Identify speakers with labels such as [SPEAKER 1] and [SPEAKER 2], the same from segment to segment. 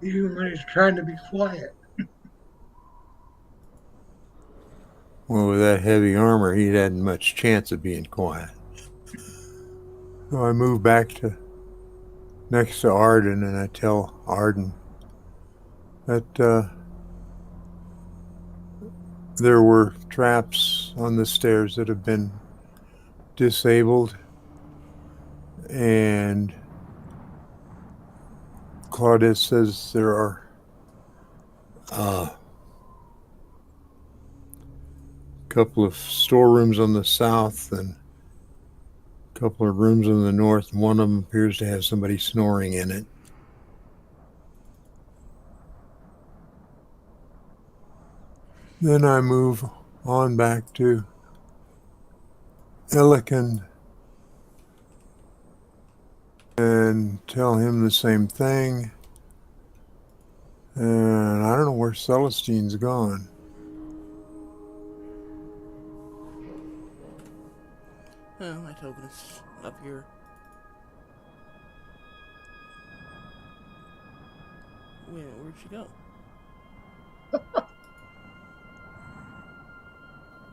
[SPEAKER 1] even when he's trying to be quiet.
[SPEAKER 2] Well, with that heavy armor, he hadn't much chance of being quiet. So I move back to next to Arden and I tell Arden that there were traps on the stairs that have been disabled, and Claudius says there are a couple of storerooms on the south and a couple of rooms on the north, and one of them appears to have somebody snoring in it. Then I move on back to Elikin and tell him the same thing. And I don't know where Celestine's gone.
[SPEAKER 3] Oh, my token is up here. Where'd she go?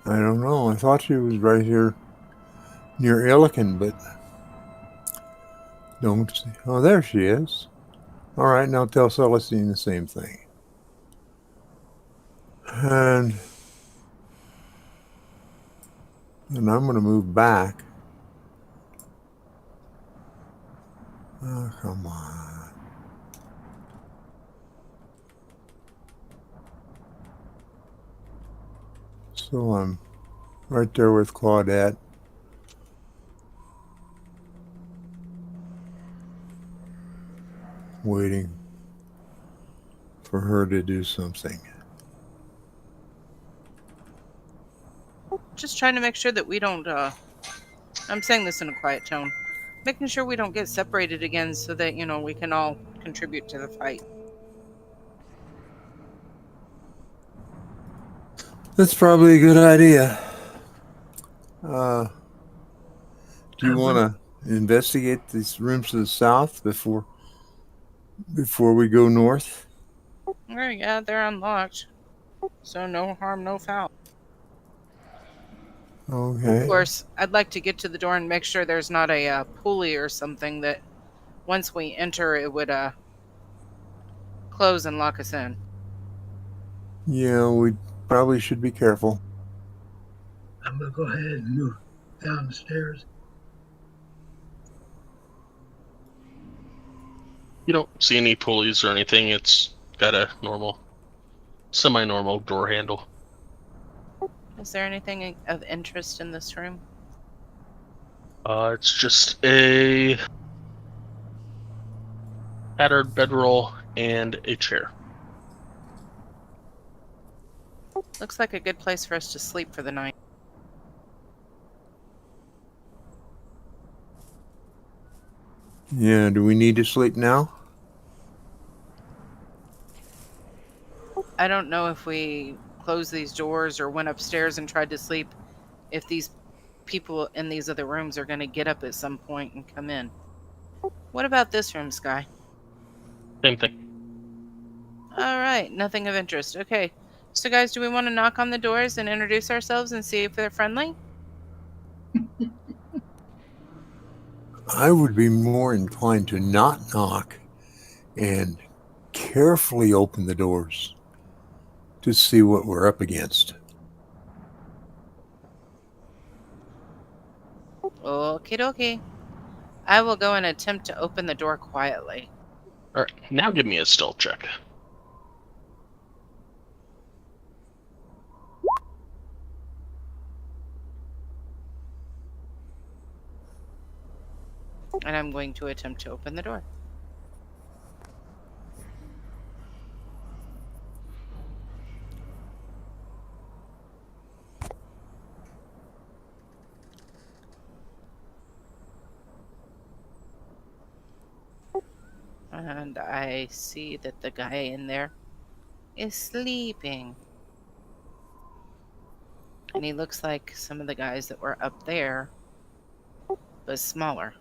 [SPEAKER 2] I don't know. I thought she was right here near Elikin, but don't see. Oh, there she is. All right, now tell Celestine the same thing. And I'm going to move back. Oh, come on. So I'm right there with Claudette. Waiting for her to do something.
[SPEAKER 4] Just trying to make sure that we don't, I'm saying this in a quiet tone, making sure we don't get separated again so that, we can all contribute to the fight.
[SPEAKER 2] That's probably a good idea. Do you want to investigate these rooms to the south before we go north?
[SPEAKER 4] Oh, yeah, they're unlocked. So no harm, no foul.
[SPEAKER 2] Okay.
[SPEAKER 4] Of course, I'd like to get to the door and make sure there's not a pulley or something that once we enter it would close and lock us in.
[SPEAKER 2] Yeah, we probably should be careful.
[SPEAKER 1] I'm going to go ahead and move down the stairs.
[SPEAKER 5] You don't see any pulleys or anything. It's got a normal, semi-normal door handle.
[SPEAKER 4] Is there anything of interest in this room?
[SPEAKER 5] It's just a battered bedroll and a chair.
[SPEAKER 4] Looks like a good place for us to sleep for the night.
[SPEAKER 2] Yeah, do we need to sleep now?
[SPEAKER 4] I don't know if we closed these doors or went upstairs and tried to sleep, if these people in these other rooms are going to get up at some point and come in. What about this room, Sky?
[SPEAKER 5] Same thing.
[SPEAKER 4] Alright, nothing of interest. Okay. So guys, do we want to knock on the doors and introduce ourselves and see if they're friendly?
[SPEAKER 2] I would be more inclined to not knock and carefully open the doors to see what we're up against.
[SPEAKER 4] Okie dokie. I will go and attempt to open the door quietly.
[SPEAKER 5] Alright, now give me a stealth check.
[SPEAKER 4] And I'm going to attempt to open the door. And I see that the guy in there is sleeping. And he looks like some of the guys that were up there, but smaller.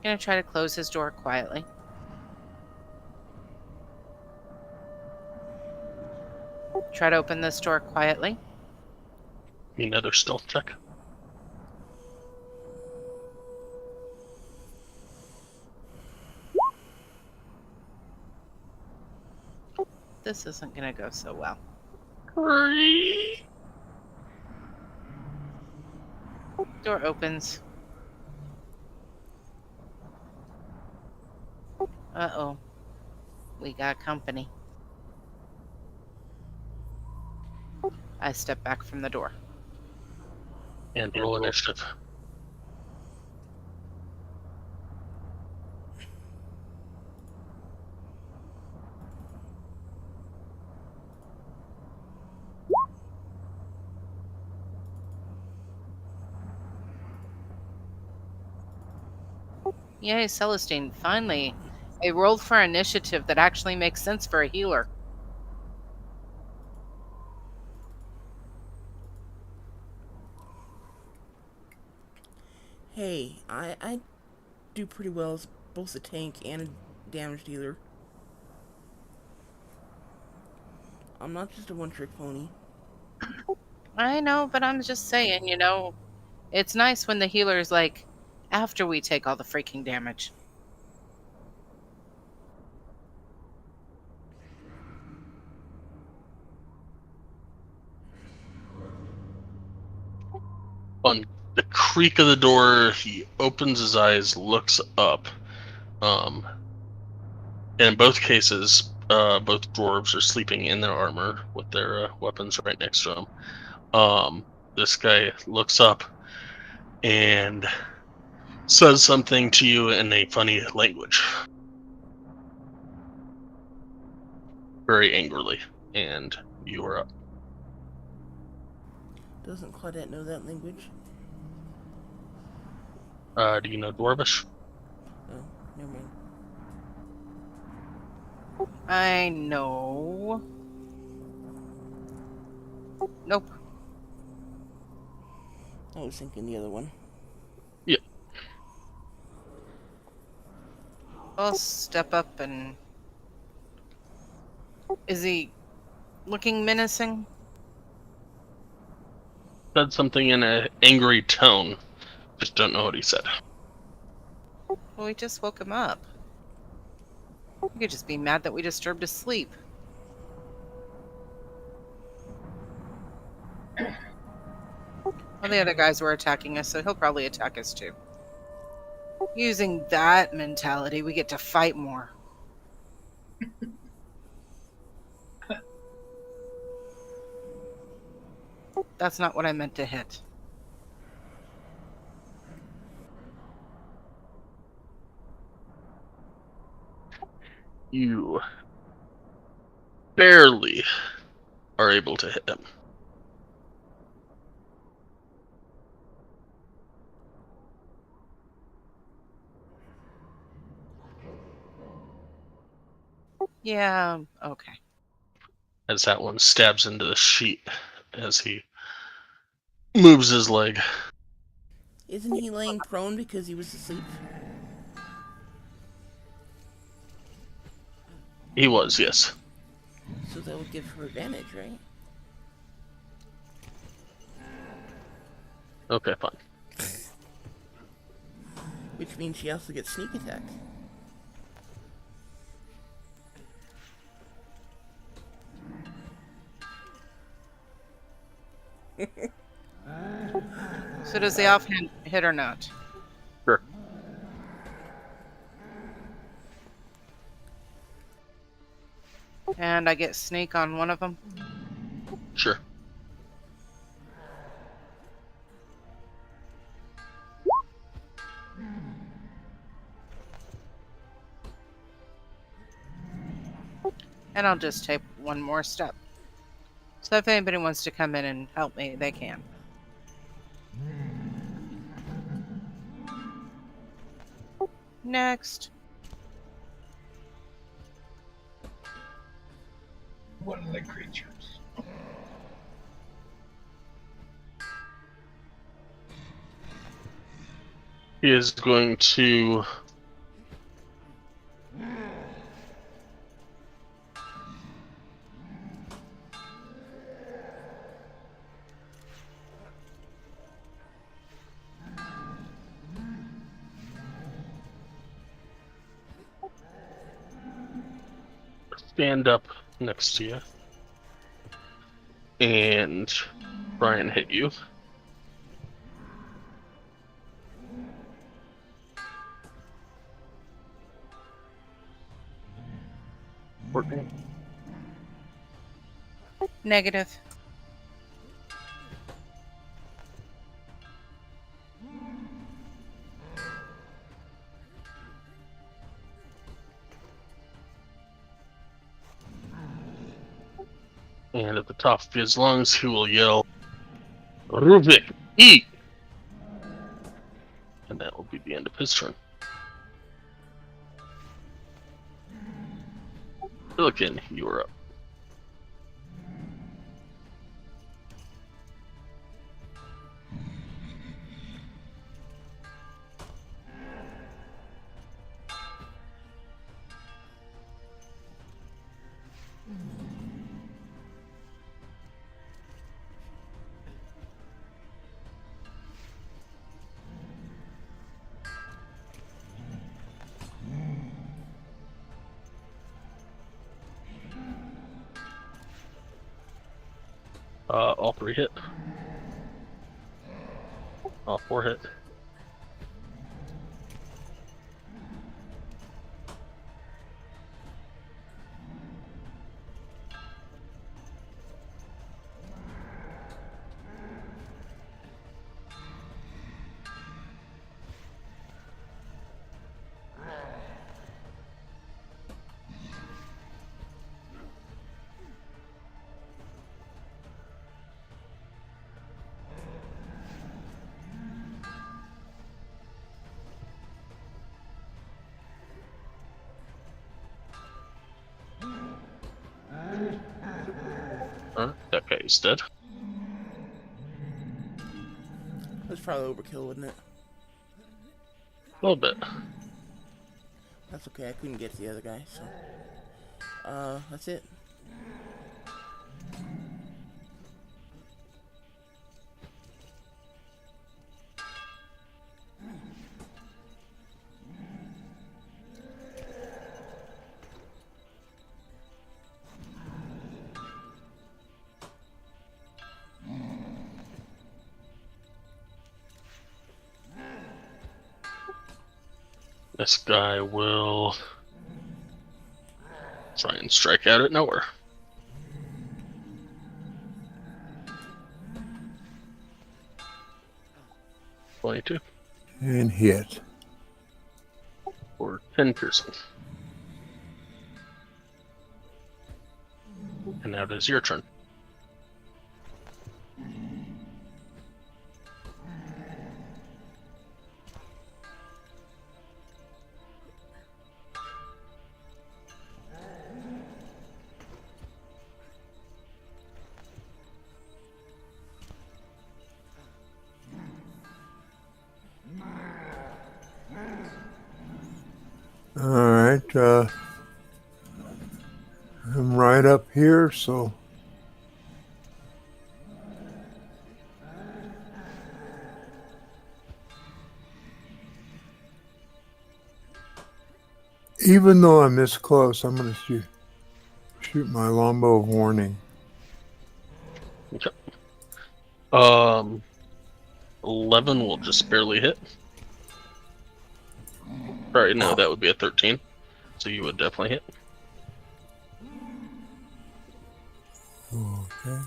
[SPEAKER 4] Gonna try to close his door quietly. Try to open this door quietly.
[SPEAKER 5] Another stealth check.
[SPEAKER 4] This isn't gonna go so well. Door opens. Uh-oh. We got company. I step back from the door.
[SPEAKER 5] And roll initiative.
[SPEAKER 4] Yay, Celestine. Finally, a roll for initiative that actually makes sense for a healer.
[SPEAKER 3] Hey, I do pretty well as both a tank and a damage dealer. I'm not just a one-trick pony.
[SPEAKER 4] I know, but I'm just saying, you know, it's nice when the healer is like, after we take all the freaking damage.
[SPEAKER 5] On the creak of the door, he opens his eyes, looks up. And in both cases, both dwarves are sleeping in their armor with their weapons right next to them. This guy looks up and says something to you in a funny language. Very angrily. And you are up.
[SPEAKER 3] Doesn't Claudette know that language?
[SPEAKER 5] Do you know Dwarvish?
[SPEAKER 3] Oh, never mind.
[SPEAKER 4] I know. Nope.
[SPEAKER 3] I was thinking the other one.
[SPEAKER 5] Yeah.
[SPEAKER 4] I'll step up and... Is he looking menacing?
[SPEAKER 5] Said something in an angry tone. Just don't know what he said.
[SPEAKER 4] Well, we just woke him up. He could just be mad that we disturbed his sleep. Well, the other guys were attacking us, so he'll probably attack us too. Using that mentality, we get to fight more. That's not what I meant to hit.
[SPEAKER 5] You barely are able to hit him.
[SPEAKER 4] Yeah, okay.
[SPEAKER 5] As that one stabs into the sheet as he moves his leg.
[SPEAKER 3] Isn't he laying prone because he was asleep?
[SPEAKER 5] He was, yes.
[SPEAKER 3] So that would give her advantage, right?
[SPEAKER 5] Okay, fine.
[SPEAKER 3] Which means she also gets sneak attack.
[SPEAKER 4] So does the offhand hit or not?
[SPEAKER 5] Sure.
[SPEAKER 4] And I get sneak on one of them?
[SPEAKER 5] Sure.
[SPEAKER 4] And I'll just take one more step. So if anybody wants to come in and help me, they can. Next.
[SPEAKER 1] One of the creatures.
[SPEAKER 5] He is going to stand up next to you and try and hit you. Courtney.
[SPEAKER 4] Negative.
[SPEAKER 5] And at the top of his lungs, he will yell, Ruvik, eat! And that will be the end of his turn. Billiken, you are up. All three hit. All four hit. That guy is dead.
[SPEAKER 3] That's probably overkill, wasn't it?
[SPEAKER 5] A little bit.
[SPEAKER 3] That's okay, I couldn't get to the other guy, so... that's it.
[SPEAKER 5] This guy will try and strike out at nowhere. .22
[SPEAKER 2] And hit.
[SPEAKER 5] for 10 piercing. And now it is your turn.
[SPEAKER 2] Alright, I'm right up here, so even though I'm this close, I'm going to shoot my longbow of warning.
[SPEAKER 5] Okay. 11 will just barely hit. Sorry, no, that would be a 13. So you would definitely hit.
[SPEAKER 2] Okay.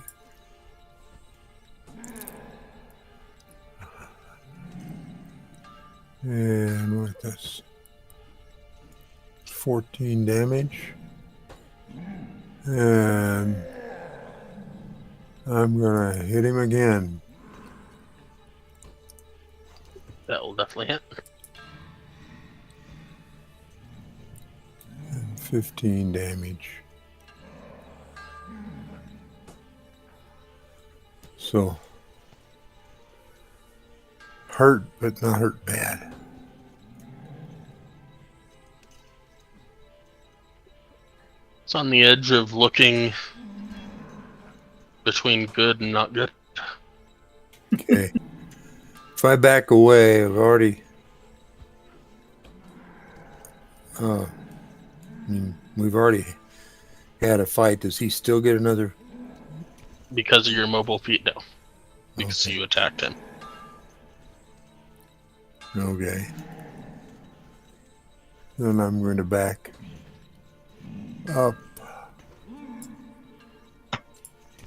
[SPEAKER 2] And with this 14 damage. And I'm going to hit him again.
[SPEAKER 5] That will definitely hit.
[SPEAKER 2] And 15 damage. So, hurt, but not hurt bad.
[SPEAKER 5] It's on the edge of looking between good and not good.
[SPEAKER 2] Okay. If I back away, I've already. We've already had a fight. Does he still get another?
[SPEAKER 5] Because of your mobile feet, no. Because
[SPEAKER 2] Okay.
[SPEAKER 5] you attacked him.
[SPEAKER 2] Okay. Then I'm going to back up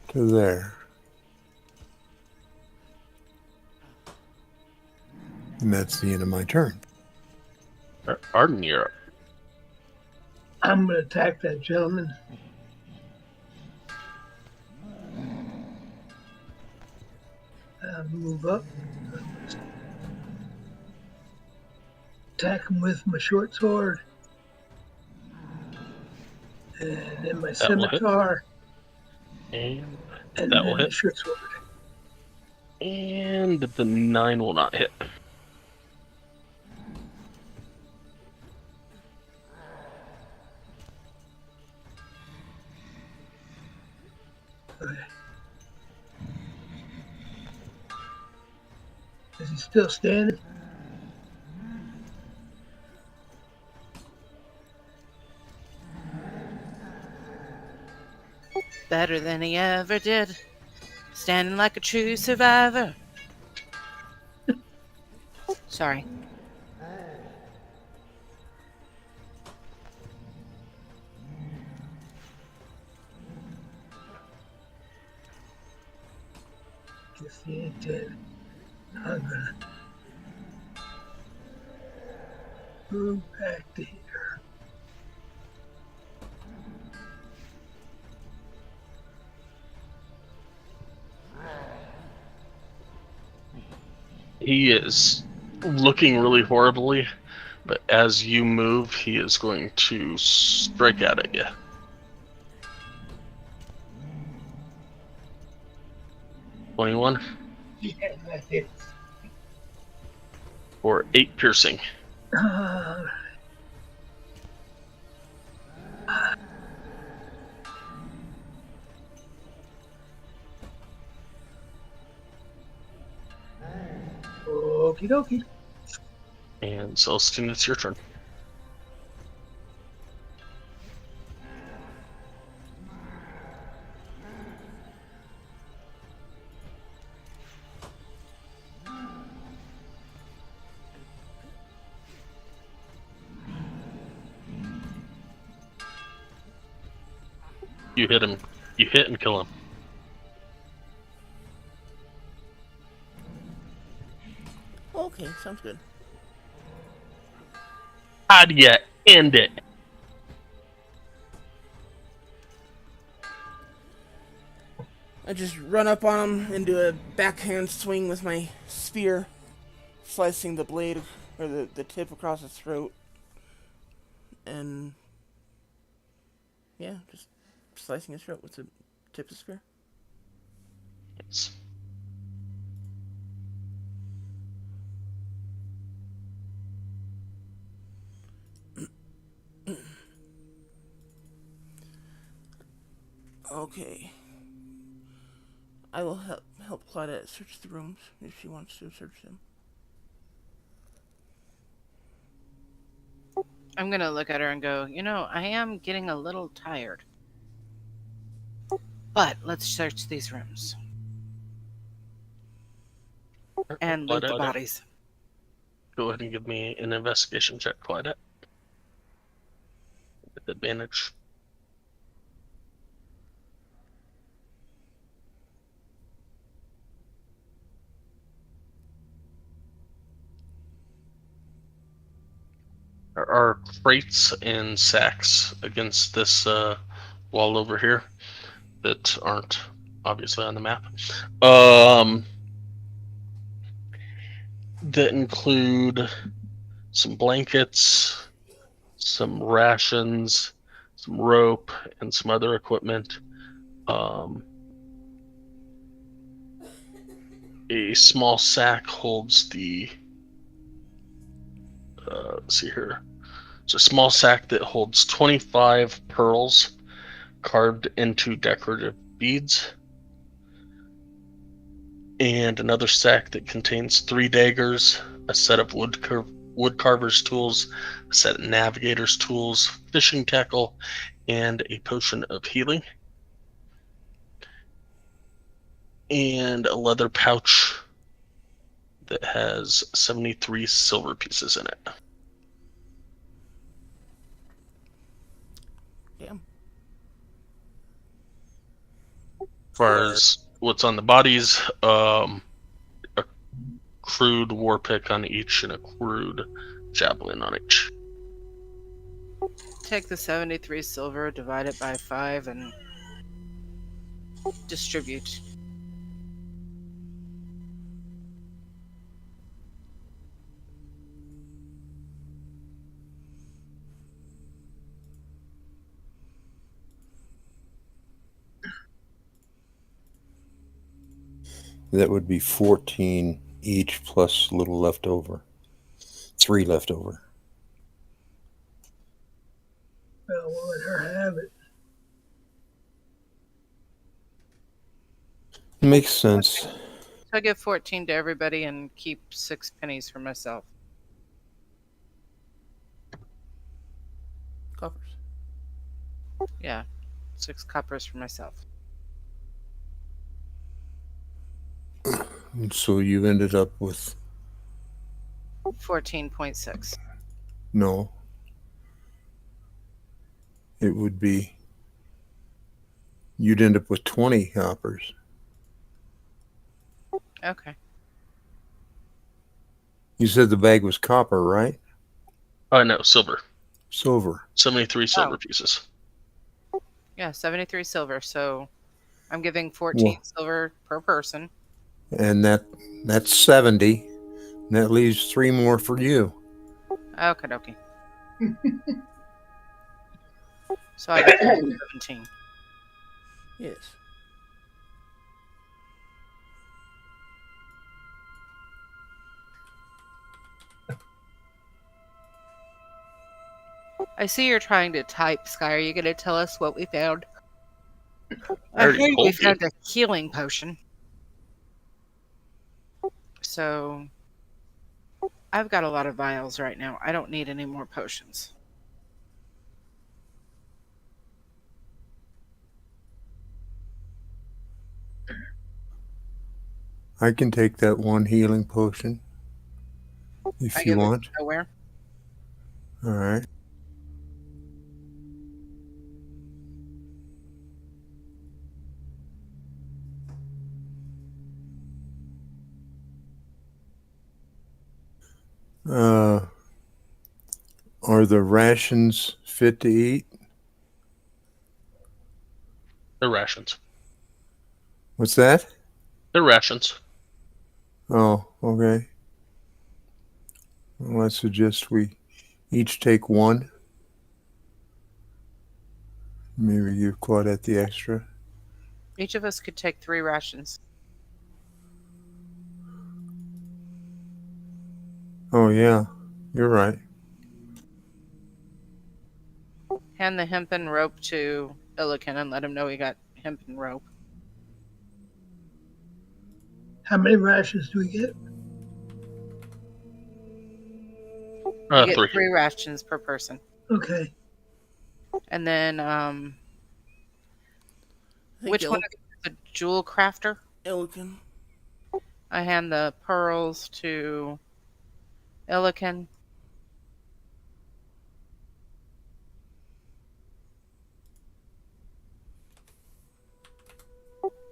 [SPEAKER 2] to there. And that's the end of my turn.
[SPEAKER 5] Arden, you're up.
[SPEAKER 1] I'm going to attack that gentleman. Move up. Attack him with my short sword. And then my
[SPEAKER 5] That will hit.
[SPEAKER 1] scimitar.
[SPEAKER 5] And
[SPEAKER 1] And
[SPEAKER 5] that will
[SPEAKER 1] then the
[SPEAKER 5] hit.
[SPEAKER 1] short sword.
[SPEAKER 5] And the 9 will not hit.
[SPEAKER 1] Okay. Is he still standing?
[SPEAKER 4] Better than he ever did. Standing like a true survivor. Sorry.
[SPEAKER 1] Guess he ain't dead. I'm gonna move back to here.
[SPEAKER 5] He is looking really horribly, but as you move, he is going to strike out at you. $21
[SPEAKER 1] Yeah, that hits.
[SPEAKER 5] for 8 piercing.
[SPEAKER 1] Uh, Okie dokie.
[SPEAKER 5] And Celestine, it's your turn. You hit him. You hit and kill him.
[SPEAKER 3] Okay, sounds good.
[SPEAKER 5] How do you end it?
[SPEAKER 3] I just run up on him and do a backhand swing with my spear, slicing the blade or the tip across his throat. And yeah, just slicing his throat with the tip of the spear.
[SPEAKER 5] Yes.
[SPEAKER 3] Okay. I will help Claudette search the rooms if she wants to search them.
[SPEAKER 4] I'm gonna look at her and go, I am getting a little tired. But let's search these rooms. And loot the
[SPEAKER 5] Claudette,
[SPEAKER 4] bodies.
[SPEAKER 5] go ahead and give me an investigation check, Claudette. With advantage. There are crates and sacks against this wall over here that aren't obviously on the map. That include some blankets, some rations, some rope, and some other equipment. A small sack holds the let's see here. It's a small sack that holds 25 pearls carved into decorative beads. And another sack that contains 3 daggers, a set of woodcarver's tools, a set of navigator's tools, fishing tackle, and a potion of healing. And a leather pouch that has 73 silver pieces in it.
[SPEAKER 3] Damn.
[SPEAKER 5] As far as what's on the bodies, a crude war pick on each and a crude javelin on each.
[SPEAKER 4] Take the 73 silver, divide it by 5, and distribute.
[SPEAKER 2] That would be 14 each plus a little left over. 3 left over.
[SPEAKER 1] Well, we'll let her have it.
[SPEAKER 2] Makes sense.
[SPEAKER 4] So I give 14 to everybody and keep 6 pennies for myself.
[SPEAKER 3] Coppers.
[SPEAKER 4] Yeah, 6 coppers for myself.
[SPEAKER 2] And so you ended up with
[SPEAKER 4] 14.6.
[SPEAKER 2] no. It would be you'd end up with 20 hoppers.
[SPEAKER 4] Okay.
[SPEAKER 2] You said the bag was copper, right?
[SPEAKER 5] No, silver.
[SPEAKER 2] Silver.
[SPEAKER 5] 73 silver pieces.
[SPEAKER 4] Yeah, 73 silver. So I'm giving 14 silver per person.
[SPEAKER 2] And that's 70. And that leaves 3 more for you.
[SPEAKER 4] Okie dokie. So I get 17.
[SPEAKER 3] Yes.
[SPEAKER 4] I see you're trying to type, Sky. Are you going to tell us what we found?
[SPEAKER 5] I already
[SPEAKER 4] heard we
[SPEAKER 5] told you.
[SPEAKER 4] found a healing potion. So I've got a lot of vials right now. I don't need any more potions.
[SPEAKER 2] I can take that 1 healing potion if
[SPEAKER 4] I
[SPEAKER 2] you
[SPEAKER 4] give it
[SPEAKER 2] want.
[SPEAKER 4] nowhere.
[SPEAKER 2] All right. Are the rations fit to eat?
[SPEAKER 5] They're rations.
[SPEAKER 2] What's that?
[SPEAKER 5] They're rations.
[SPEAKER 2] Oh, okay. Well, I suggest we each take 1. Maybe give Claudette the extra.
[SPEAKER 4] Each of us could take 3 rations.
[SPEAKER 2] Oh, yeah. You're right.
[SPEAKER 4] Hand the hempen rope to Illiken and let him know he got hempen rope.
[SPEAKER 1] How many rations do we get?
[SPEAKER 4] You get
[SPEAKER 5] 3.
[SPEAKER 4] 3 rations per person.
[SPEAKER 1] Okay.
[SPEAKER 4] And then,
[SPEAKER 3] I think
[SPEAKER 4] which one is the jewel crafter?
[SPEAKER 3] Illiken.
[SPEAKER 4] I hand the pearls to Illiken.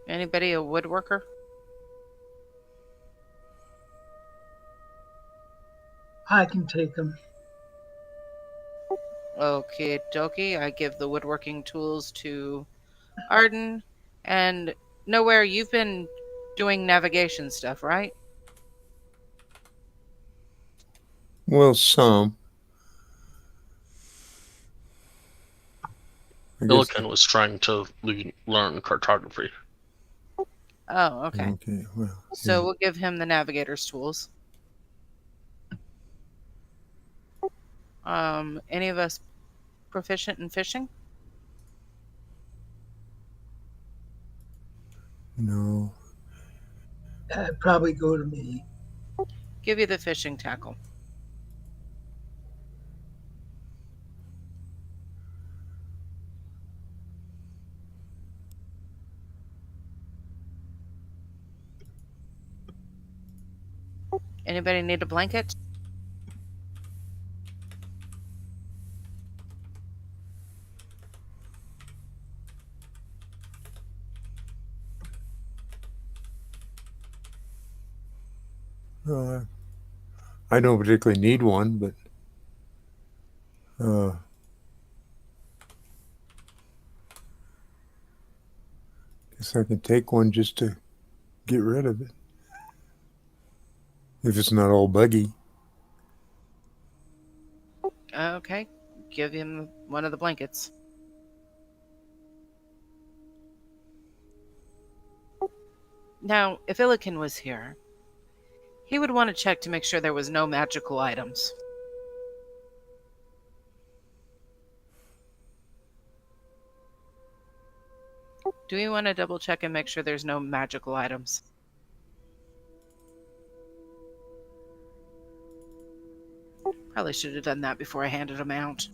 [SPEAKER 4] Anybody a woodworker?
[SPEAKER 1] I can take them.
[SPEAKER 4] Okay, dokie. I give the woodworking tools to Arden. And Nowhere, you've been doing navigation stuff, right?
[SPEAKER 2] Well, some. I guess-
[SPEAKER 5] Milliken was trying to learn cartography.
[SPEAKER 4] Oh, okay.
[SPEAKER 2] Okay, well.
[SPEAKER 4] So we'll give him the navigator's tools. Any of us proficient in fishing?
[SPEAKER 2] No.
[SPEAKER 1] That'd probably go to me.
[SPEAKER 4] Give you the fishing tackle. Anybody need a blanket?
[SPEAKER 2] Uh, I don't particularly need one, but guess I can take one just to get rid of it. If it's not all buggy.
[SPEAKER 4] Okay. Give him one of the blankets. Now, if Illiken was here, he would want to check to make sure there was no magical items. Do we want to double check and make sure there's no magical items? Probably should have done that before I handed him out.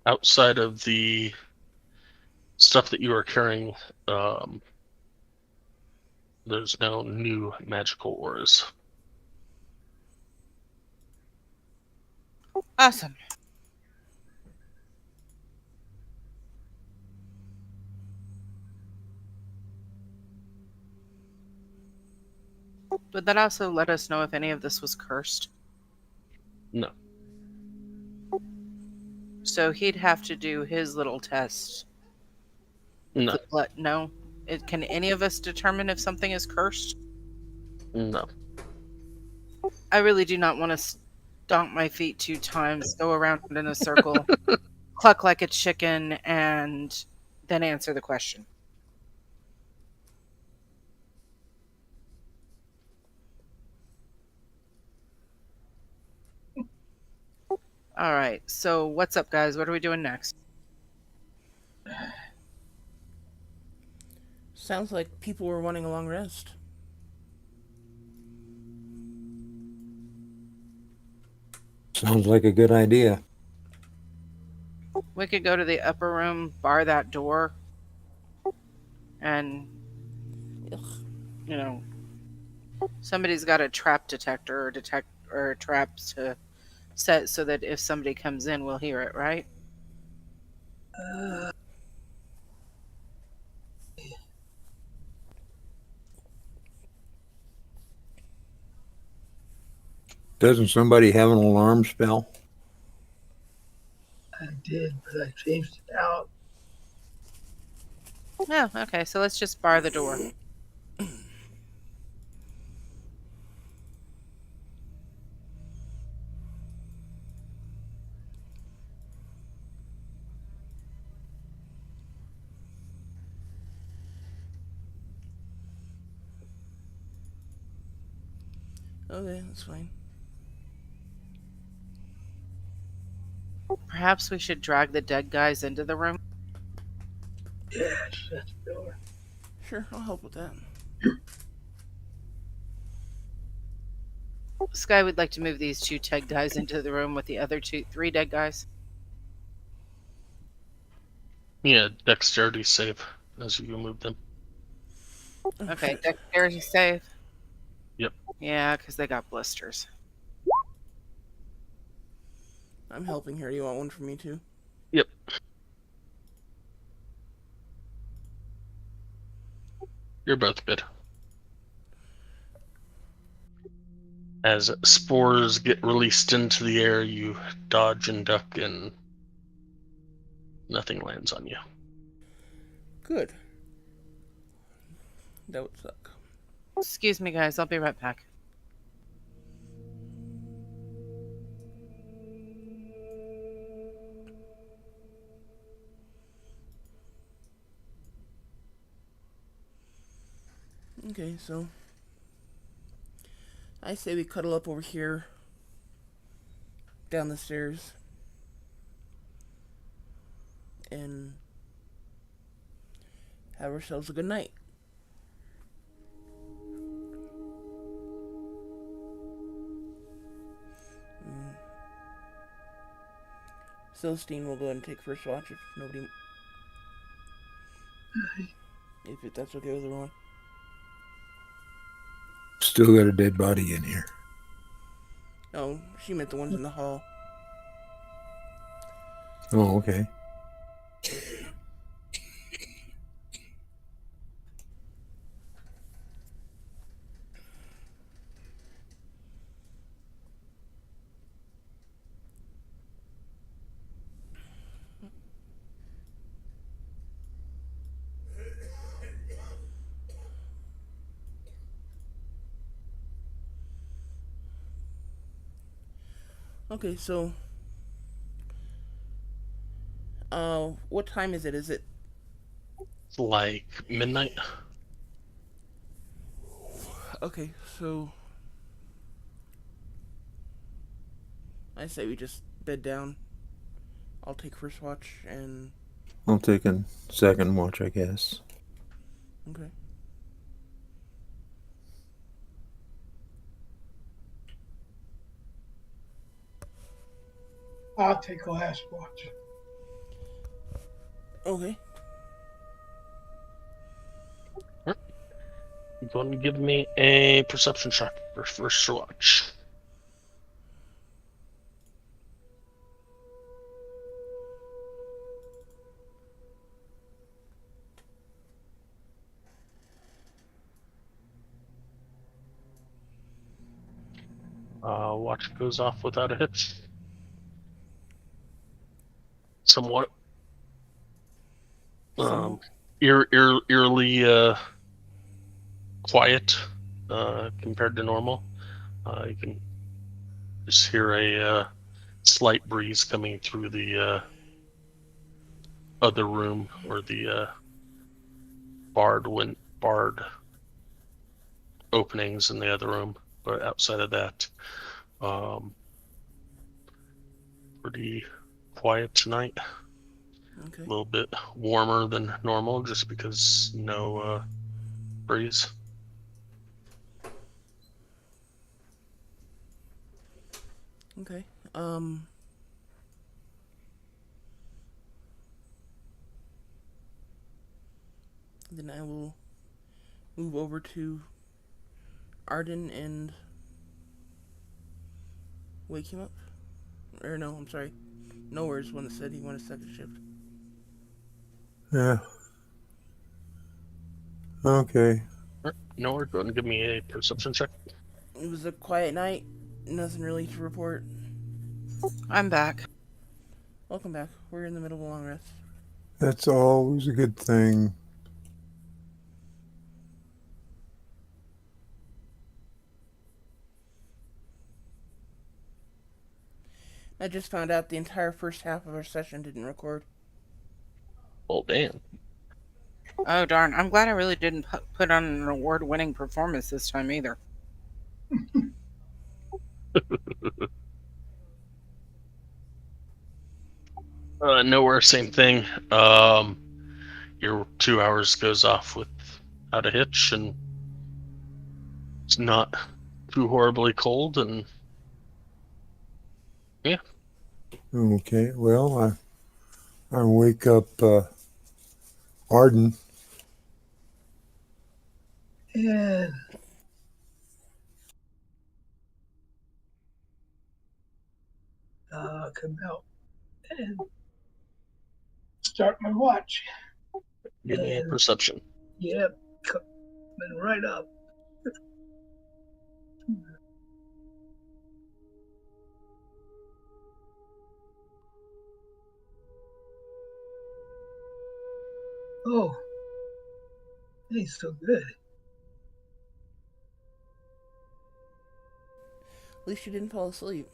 [SPEAKER 5] Outside of the stuff that you are carrying, there's no new magical auras.
[SPEAKER 4] Awesome. Would that also let us know if any of this was cursed?
[SPEAKER 5] No.
[SPEAKER 4] So he'd have to do his little test.
[SPEAKER 5] No.
[SPEAKER 4] No? Can any of us determine if something is cursed?
[SPEAKER 5] No.
[SPEAKER 4] I really do not want to stomp my feet 2 times, go around in a circle, cluck like a chicken, and then answer the question. Alright, so what's up, guys? What are we doing next?
[SPEAKER 3] Sounds like people were wanting a long rest.
[SPEAKER 2] Sounds like a good idea.
[SPEAKER 4] We could go to the upper room, bar that door, and,
[SPEAKER 3] Ugh.
[SPEAKER 4] you know, somebody's got a trap detector or traps to set so that if somebody comes in, we'll hear it, right?
[SPEAKER 2] Doesn't somebody have an alarm spell?
[SPEAKER 1] I did, but I changed it out.
[SPEAKER 4] Oh, okay, so let's just bar the door.
[SPEAKER 3] Okay, that's fine.
[SPEAKER 4] Perhaps we should drag the dead guys into the room.
[SPEAKER 1] Yeah, shut the door.
[SPEAKER 3] Sure, I'll help with that.
[SPEAKER 4] Sky would like to move these 2 dead guys into the room with the other 3 dead guys.
[SPEAKER 5] Yeah, dexterity save as you move them.
[SPEAKER 4] Okay,
[SPEAKER 3] shit.
[SPEAKER 4] dexterity save.
[SPEAKER 5] Yep.
[SPEAKER 4] Yeah, because they got blisters.
[SPEAKER 3] I'm helping here. You want one from me too?
[SPEAKER 5] Yep. You're both good. As spores get released into the air, you dodge and duck, and nothing lands on you.
[SPEAKER 3] Good. That would suck.
[SPEAKER 4] Excuse me, guys. I'll be right back.
[SPEAKER 3] Okay, so I say we cuddle up over here, down the stairs, and have ourselves a good night. Celestine will go ahead and take first watch if nobody, if that's okay with everyone.
[SPEAKER 2] Still got a dead body in here.
[SPEAKER 3] Oh, she meant the ones in the hall.
[SPEAKER 2] Oh, okay.
[SPEAKER 3] Okay, so, what time is it? Is it?
[SPEAKER 5] It's like midnight.
[SPEAKER 3] Okay, so I say we just bed down. I'll take first watch and
[SPEAKER 2] I'm taking second watch, I guess.
[SPEAKER 3] okay.
[SPEAKER 1] I'll take last watch.
[SPEAKER 3] Okay.
[SPEAKER 5] You want to give me a perception check for first watch? Watch goes off without a hitch. Somewhat. Eerily quiet compared to normal. You can just hear a slight breeze coming through the other room or the barred openings in the other room, but outside of that, pretty quiet tonight.
[SPEAKER 3] Okay.
[SPEAKER 5] A little bit warmer than normal just because no breeze.
[SPEAKER 3] Okay. Then I will move over to Arden and wake him up. Or no, I'm sorry. Nowhere's one that said he wanted second shift.
[SPEAKER 2] Yeah. Okay.
[SPEAKER 5] Nowhere, go ahead and give me a perception check.
[SPEAKER 3] It was a quiet night. Nothing really to report.
[SPEAKER 4] I'm back.
[SPEAKER 3] Welcome back. We're in the middle of a long rest.
[SPEAKER 2] That's always a good thing.
[SPEAKER 3] I just found out the entire first half of our session didn't record.
[SPEAKER 5] Well, damn.
[SPEAKER 4] Oh, darn. I'm glad I really didn't put on an award-winning performance this time either.
[SPEAKER 5] Nowhere, same thing. Your 2 hours goes off without a hitch, and it's not too horribly cold, and yeah.
[SPEAKER 2] Okay. Well, I wake up Arden.
[SPEAKER 1] And come out and start my watch.
[SPEAKER 5] Give me a perception.
[SPEAKER 1] Yep, coming right up. Oh, he's so good.
[SPEAKER 3] At least you didn't fall asleep.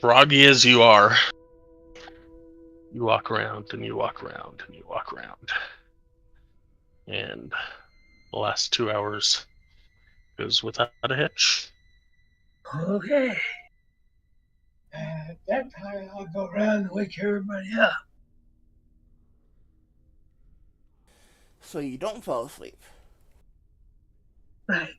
[SPEAKER 5] Groggy as you are, you walk around and you walk around and you walk around. And the last 2 hours goes without a hitch.
[SPEAKER 1] Okay. At that time, I'll go around and wake everybody up.
[SPEAKER 3] So you don't fall asleep.
[SPEAKER 1] Right.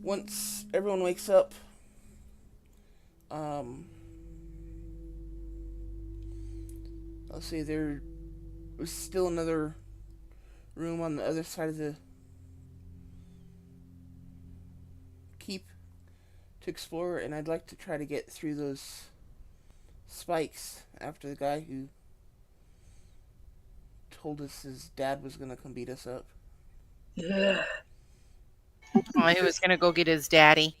[SPEAKER 3] Once everyone wakes up, um, let's see, there was still another room on the other side of the keep to explore, and I'd like to try to get through those spikes after the guy who told us his dad was gonna come beat us up.
[SPEAKER 1] Yeah.
[SPEAKER 4] Oh, he was gonna go get his daddy.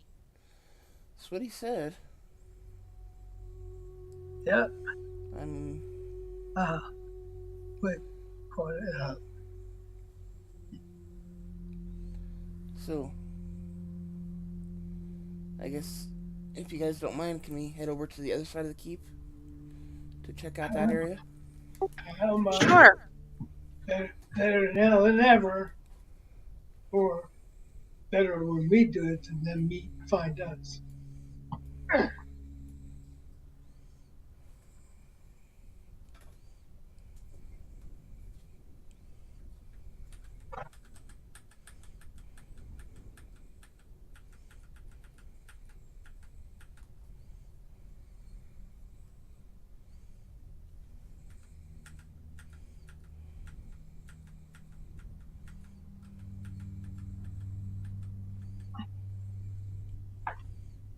[SPEAKER 3] That's what he said.
[SPEAKER 1] Yep.
[SPEAKER 3] I'm
[SPEAKER 1] Quick. Call it up.
[SPEAKER 3] so. I guess if you guys don't mind, can we head over to the other side of the keep to check out that area?
[SPEAKER 1] I don't mind.
[SPEAKER 4] Sure.
[SPEAKER 1] Better now than ever. Or better when we do it than them meet and find us.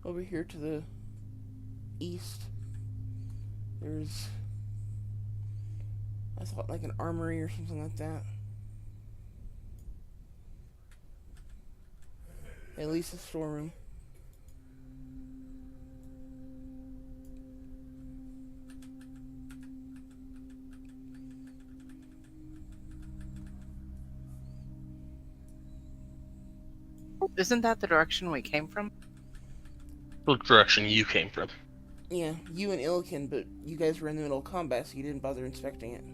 [SPEAKER 3] Over here to the east, there's, I thought, like an armory or something like that. At least a storeroom.
[SPEAKER 4] Isn't that the direction we came from?
[SPEAKER 5] The direction you came from.
[SPEAKER 3] Yeah, you and Illikin, but you guys were in the middle of combat, so you didn't bother inspecting it.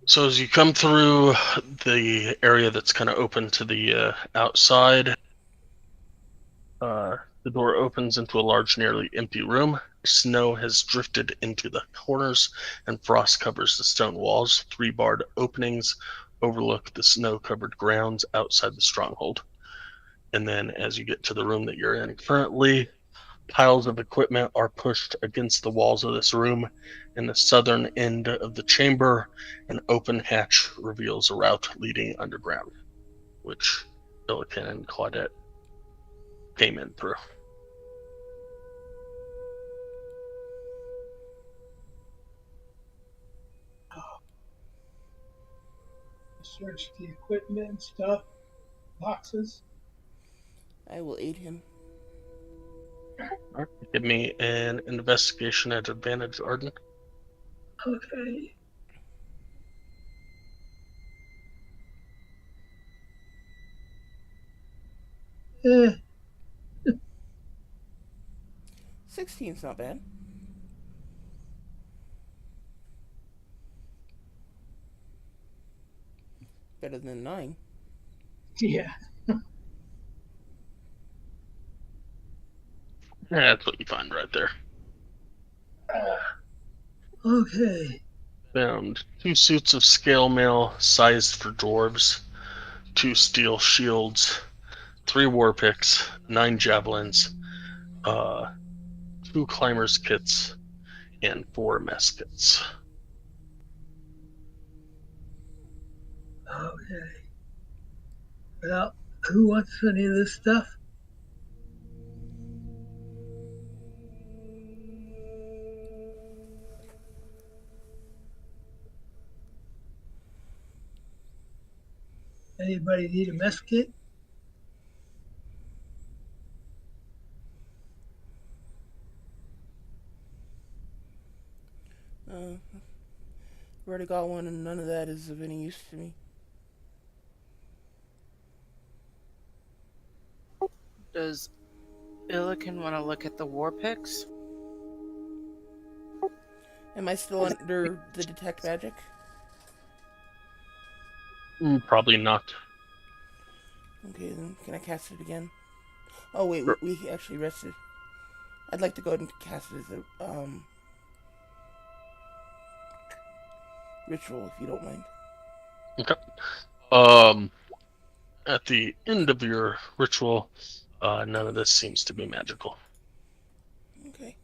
[SPEAKER 5] So as you come through the area that's kind of open to the outside, the door opens into a large, nearly empty room. Snow has drifted into the corners, and frost covers the stone walls. 3 barred openings overlook the snow-covered grounds outside the stronghold. And then as you get to the room that you're in currently, piles of equipment are pushed against the walls of this room. In the southern end of the chamber, an open hatch reveals a route leading underground, which Illikin and Claudette came in through.
[SPEAKER 1] Search the equipment and stuff. Boxes.
[SPEAKER 3] I will aid him.
[SPEAKER 5] Alright, give me an investigation at advantage, Arden.
[SPEAKER 1] Okay. Eh,
[SPEAKER 3] 16's not bad. Better than 9.
[SPEAKER 1] yeah.
[SPEAKER 5] That's what you find right there.
[SPEAKER 1] Okay.
[SPEAKER 5] Found 2 suits of scale mail sized for dwarves, 2 steel shields, 3 war picks, 9 javelins, 2 climbers kits, and 4 mess kits.
[SPEAKER 1] Okay. Well, who wants any of this stuff? Anybody need a mess kit?
[SPEAKER 3] already got one, and none of that is of any use to me.
[SPEAKER 4] Does Illiken want to look at the war pics?
[SPEAKER 3] Am I still under the detect magic?
[SPEAKER 5] Probably not.
[SPEAKER 3] Okay, then can I cast it again? Oh wait,
[SPEAKER 5] Sure.
[SPEAKER 3] we actually rested. I'd like to go ahead and cast it as a ritual, if you don't mind.
[SPEAKER 5] Okay. At the end of your ritual, none of this seems to be magical.
[SPEAKER 3] Okay.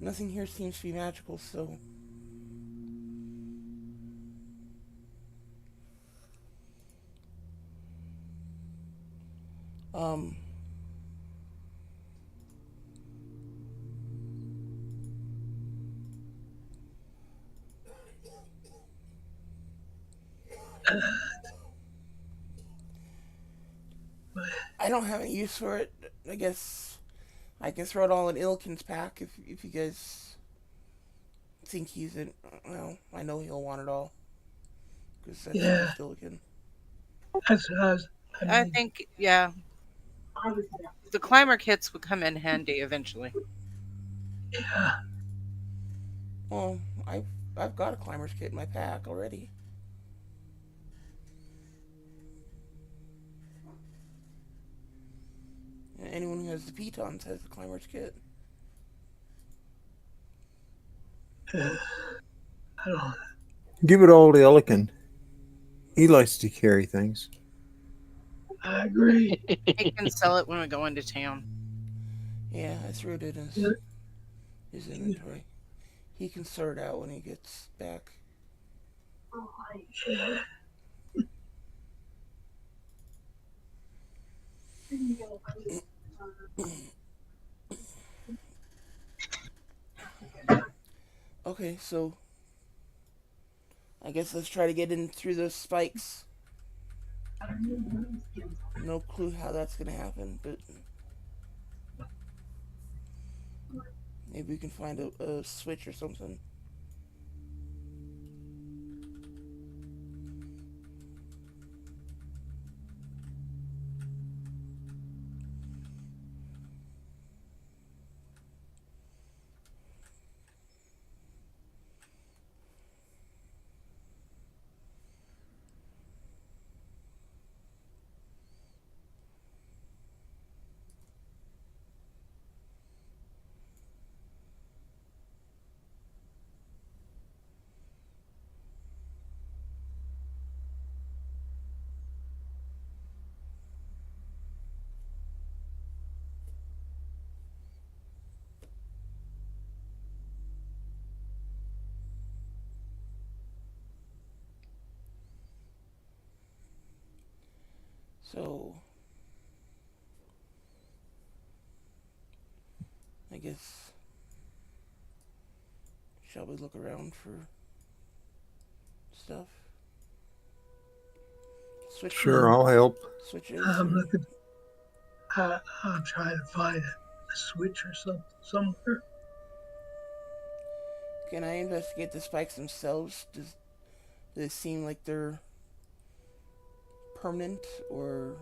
[SPEAKER 3] Nothing here seems to be magical, so... Um... I don't have any use for it. I guess I can throw it all in Ilkin's pack if you guys think he's in... Well, I know he'll want it all. Because that's
[SPEAKER 1] Yeah.
[SPEAKER 3] just Ilkin.
[SPEAKER 1] That's what I was.
[SPEAKER 4] I
[SPEAKER 1] mean,
[SPEAKER 4] think, yeah, the climber kits would come in handy eventually.
[SPEAKER 1] yeah.
[SPEAKER 3] Well, I've got a climber's kit in my pack already. And anyone who has the pitons has the climber's kit.
[SPEAKER 1] I don't.
[SPEAKER 2] Give it all to Ellikin. He likes to carry things.
[SPEAKER 1] I agree.
[SPEAKER 4] He can sell it when we go into town.
[SPEAKER 3] Yeah, I threw it in
[SPEAKER 1] Yeah.
[SPEAKER 3] his inventory. He can sort it out when he gets back.
[SPEAKER 1] Yeah.
[SPEAKER 3] Okay, so I guess let's try to get in through those spikes. No clue how that's gonna happen, but maybe we can find a switch or something. So I guess shall we look around for stuff? Switches.
[SPEAKER 2] Sure, I'll help.
[SPEAKER 3] Switches.
[SPEAKER 1] I'm
[SPEAKER 3] or-
[SPEAKER 1] looking. I'm trying to find a switch or something somewhere.
[SPEAKER 3] Can I investigate the spikes themselves? Do they seem like they're permanent, or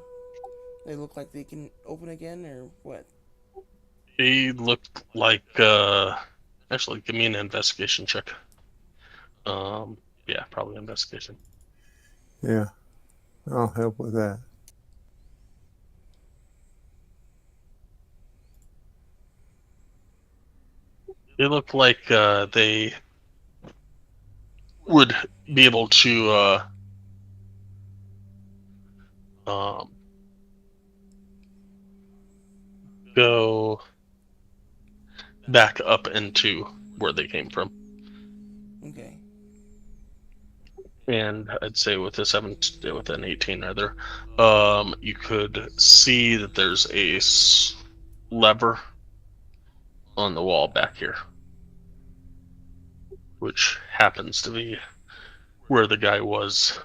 [SPEAKER 3] they look like they can open again, or what?
[SPEAKER 5] They look like, actually, give me an investigation check. Yeah, probably investigation.
[SPEAKER 2] Yeah, I'll help with that.
[SPEAKER 5] They look like, they would be able to, go back up into where they came from.
[SPEAKER 3] Okay.
[SPEAKER 5] And I'd say with with an 18 rather, you could see that there's a lever on the wall back here, which happens to be where the guy was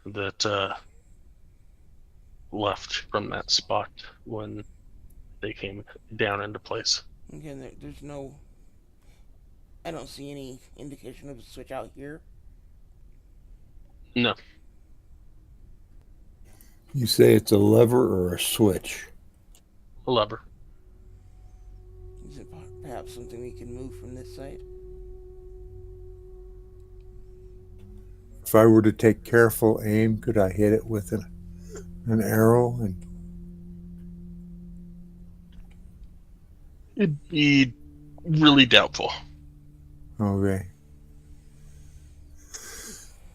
[SPEAKER 5] that left from that spot when they came down into place.
[SPEAKER 3] Again, there's no. I don't see any indication of a switch out here.
[SPEAKER 5] No,
[SPEAKER 2] You say it's a lever or a switch?
[SPEAKER 5] a lever.
[SPEAKER 3] Is it perhaps something we can move from this side?
[SPEAKER 2] If I were to take careful aim, could I hit it with an arrow? And
[SPEAKER 5] It'd be really doubtful.
[SPEAKER 2] okay,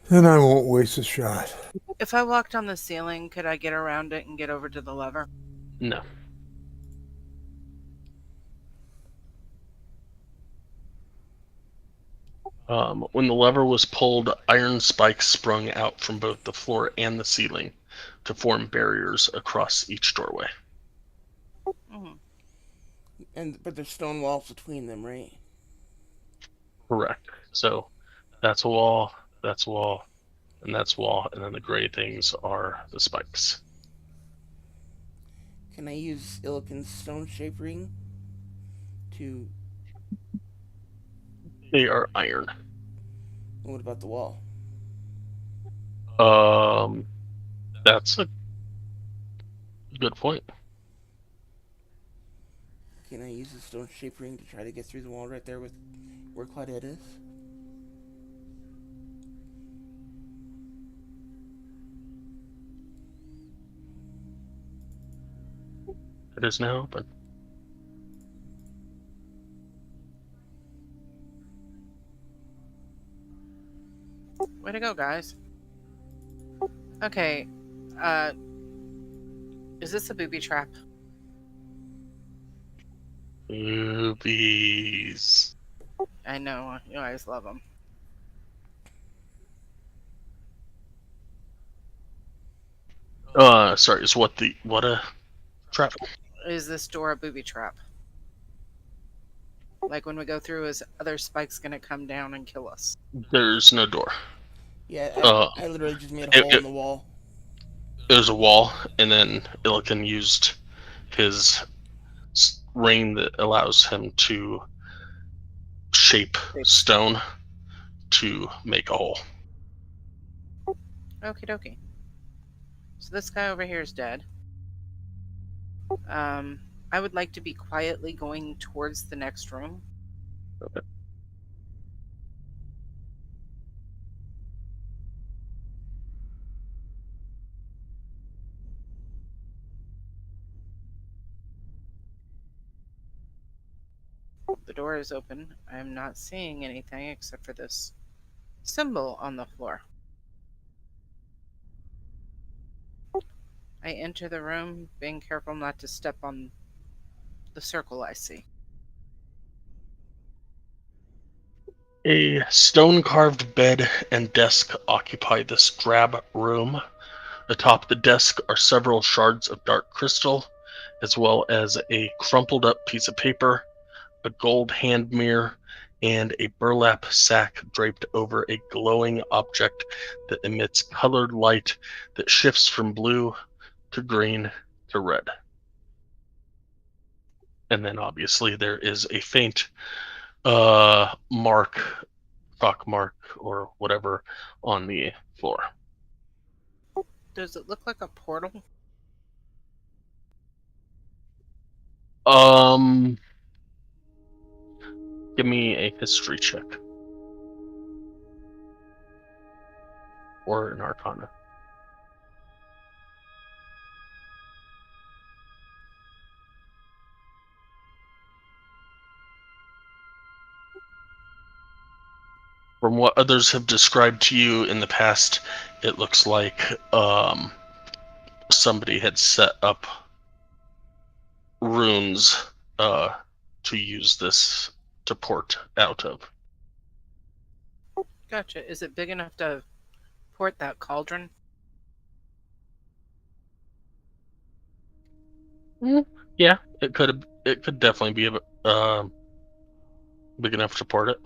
[SPEAKER 2] then I won't waste a shot.
[SPEAKER 4] If I walked on the ceiling, could I get around it and get over to the lever?
[SPEAKER 5] No. When the lever was pulled, iron spikes sprung out from both the floor and the ceiling to form barriers across each doorway.
[SPEAKER 3] Mm-hmm. But there's stone walls between them, right?
[SPEAKER 5] Correct. So that's a wall, and that's a wall, and then the gray things are the spikes.
[SPEAKER 3] Can I use Illiken's stone shape ring to...
[SPEAKER 5] They are iron.
[SPEAKER 3] What about the wall?
[SPEAKER 5] That's a good point.
[SPEAKER 3] Can I use the stone shape ring to try to get through the wall right there with where Claudette is?
[SPEAKER 5] It is now open.
[SPEAKER 4] Way to go, guys. Okay, is this a booby trap?
[SPEAKER 5] Boobies.
[SPEAKER 4] I know, you guys love them.
[SPEAKER 5] Sorry, is what a trap?
[SPEAKER 4] Is this door a booby trap? Like when we go through, is other spikes gonna come down and kill us?
[SPEAKER 5] There's no door.
[SPEAKER 3] Yeah, I literally just made a hole in the wall.
[SPEAKER 5] There's a wall, and then Illiken used his ring that allows him to shape stone to make a hole.
[SPEAKER 4] Okie dokie. So this guy over here is dead. I would like to be quietly going towards the next room.
[SPEAKER 5] Okay.
[SPEAKER 4] The door is open. I am not seeing anything except for this symbol on the floor. I enter the room, being careful not to step on the circle I see.
[SPEAKER 5] A stone-carved bed and desk occupy this drab room. Atop the desk are several shards of dark crystal, as well as a crumpled up piece of paper, a gold hand mirror, and a burlap sack draped over a glowing object that emits colored light that shifts from blue to green to red. And then obviously there is a faint chalk mark or whatever on the floor.
[SPEAKER 4] Does it look like a portal?
[SPEAKER 5] Give me a history check. Or an arcana. From what others have described to you in the past, it looks like somebody had set up runes to use this to port out of.
[SPEAKER 4] Gotcha. Is it big enough to port that cauldron?
[SPEAKER 5] Yeah, it could definitely be big enough to port it.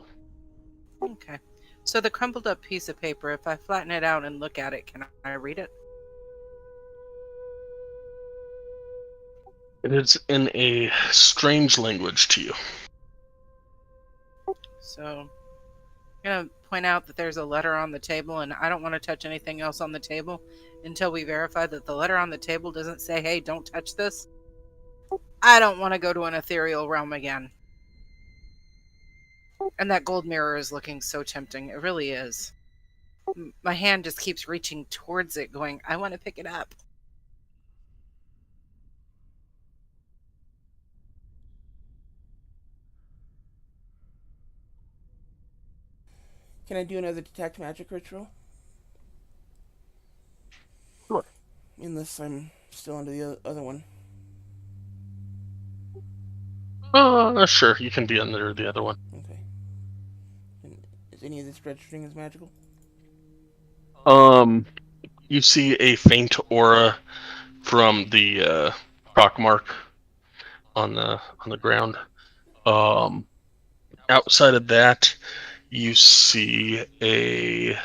[SPEAKER 4] Okay. So the crumpled up piece of paper, if I flatten it out and look at it, can I read it?
[SPEAKER 5] It is in a strange language to you.
[SPEAKER 4] So I'm gonna point out that there's a letter on the table, and I don't want to touch anything else on the table until we verify that the letter on the table doesn't say, "Hey, don't touch this." I don't want to go to an ethereal realm again. And that gold mirror is looking so tempting. It really is. My hand just keeps reaching towards it, going, I want to pick it up.
[SPEAKER 3] Can I do another detect magic ritual?
[SPEAKER 5] Sure.
[SPEAKER 3] Unless I'm still under the other one.
[SPEAKER 5] Sure, you can be under the other one.
[SPEAKER 3] Okay. And is any of this registering as magical?
[SPEAKER 5] You see a faint aura from the rock mark on the ground. Outside of that, you see a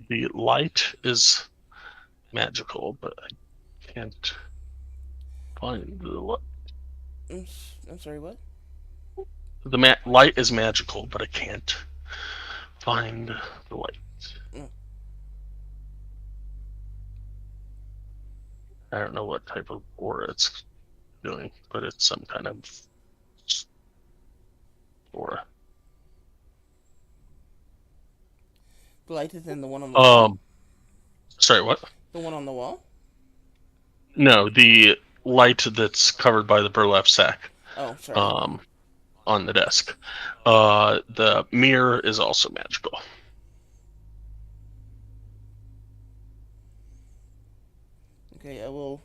[SPEAKER 5] the light is magical, but I can't find the light.
[SPEAKER 3] I'm sorry, what?
[SPEAKER 5] The light is magical, but I can't find the light.
[SPEAKER 3] Mm.
[SPEAKER 5] I don't know what type of aura it's doing, but it's some kind of aura.
[SPEAKER 3] The light is in the one on the wall?
[SPEAKER 5] Sorry, what?
[SPEAKER 3] The one on the wall?
[SPEAKER 5] No, the light that's covered by the burlap sack.
[SPEAKER 3] Oh, sorry.
[SPEAKER 5] On the desk. The mirror is also magical.
[SPEAKER 3] Okay, I will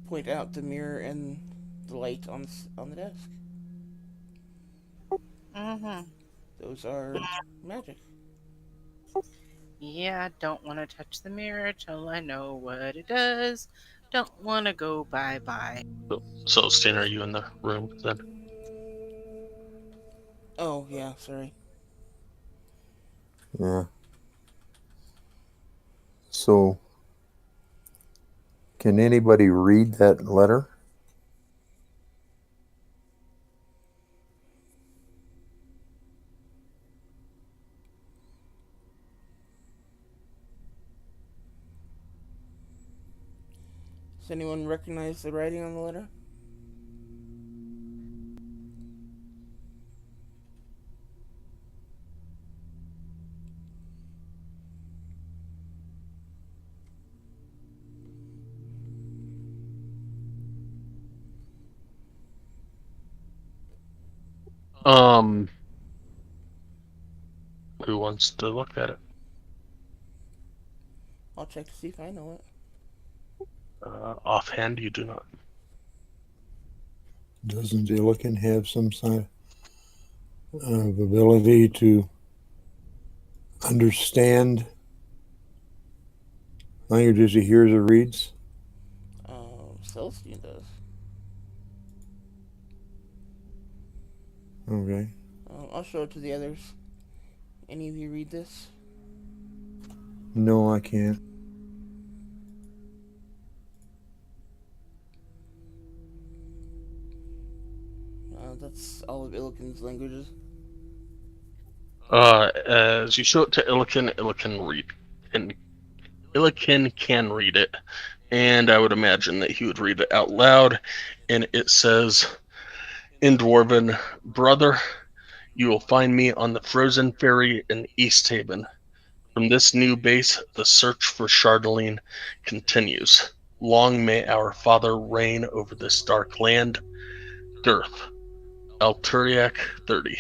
[SPEAKER 3] point out the mirror and the light on the desk.
[SPEAKER 4] Mm-hmm.
[SPEAKER 3] Those are magic.
[SPEAKER 4] Yeah, don't want to touch the mirror till I know what it does. Don't want to go bye-bye.
[SPEAKER 5] So, Stan, are you in the room then?
[SPEAKER 3] Oh, yeah, sorry.
[SPEAKER 2] Yeah. So, can anybody read that letter?
[SPEAKER 3] Does anyone recognize the writing on the letter?
[SPEAKER 5] Who wants to look at it?
[SPEAKER 3] I'll check to see if I know it.
[SPEAKER 5] Offhand, you do not.
[SPEAKER 2] Doesn't Illiken have some sort of ability to understand languages he hears or reads?
[SPEAKER 3] Celestine does.
[SPEAKER 2] Okay.
[SPEAKER 3] I'll show it to the others. Any of you read this?
[SPEAKER 2] No, I can't.
[SPEAKER 3] That's all of Illiken's languages.
[SPEAKER 5] As you show it to Illiken, Illiken can read it, and I would imagine that he would read it out loud. And it says, in Dwarven, brother, you will find me on the frozen ferry in East Haven. From this new base, the search for Chardeline continues. Long may our father reign over this dark land. Girth, Alturiac 30.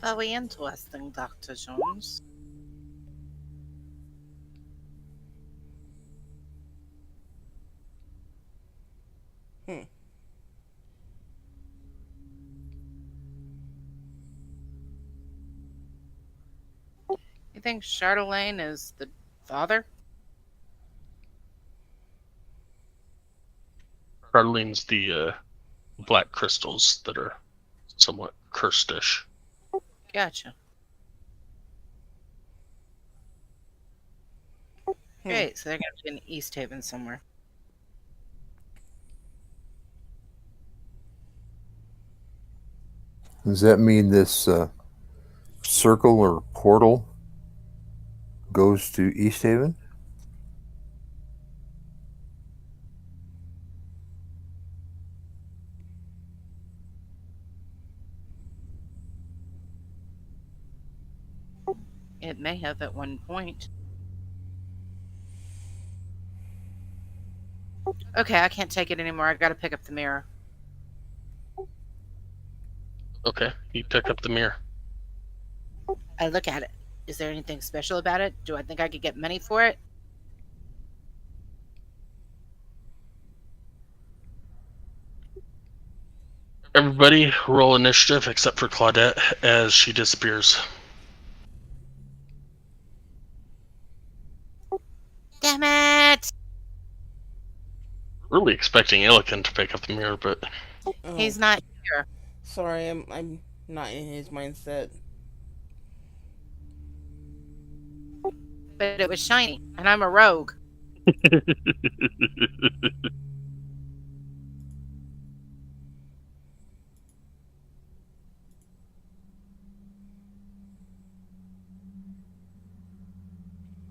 [SPEAKER 4] Very interesting, Dr. Jones. You think Charlemagne is the father?
[SPEAKER 5] Carline's the black crystals that are somewhat curstish.
[SPEAKER 4] Gotcha. Great, so they're going to be in East Haven somewhere.
[SPEAKER 2] Does that mean this circle or portal goes to East Haven?
[SPEAKER 4] It may have at one point. Okay, I can't take it anymore. I gotta pick up the mirror.
[SPEAKER 5] Okay, you pick up the mirror.
[SPEAKER 4] I look at it. Is there anything special about it? Do I think I could get money for it?
[SPEAKER 5] Everybody roll initiative except for Claudette as she disappears.
[SPEAKER 4] Damn it!
[SPEAKER 5] Really expecting Illiken to pick up the mirror, but
[SPEAKER 3] Oh,
[SPEAKER 4] He's not here.
[SPEAKER 3] sorry, I'm not in his mindset.
[SPEAKER 4] But it was shiny, and I'm a rogue.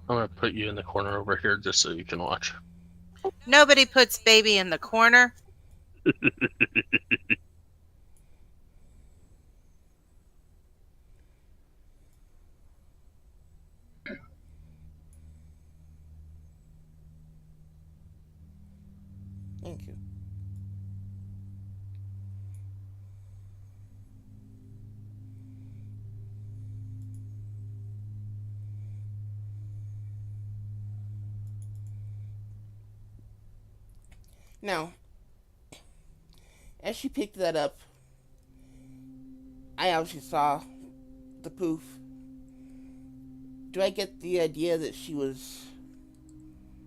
[SPEAKER 5] I'm gonna put you in the corner over here just so you can watch.
[SPEAKER 4] Nobody puts baby in the corner.
[SPEAKER 3] Thank you. Now, as she picked that up, I obviously saw the poof. Do I get the idea that she was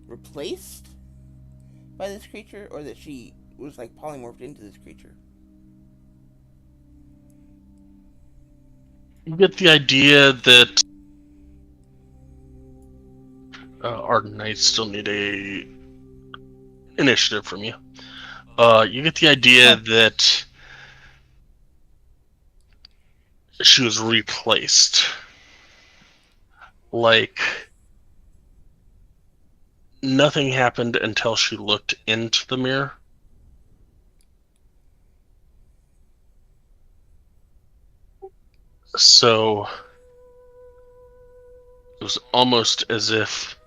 [SPEAKER 3] replaced by this creature, or that she was like polymorphed into this creature?
[SPEAKER 5] You get the idea that Arden Knights still need a initiative from you. You get the idea that she was replaced. Like, nothing happened until she looked into the mirror. So it was almost as if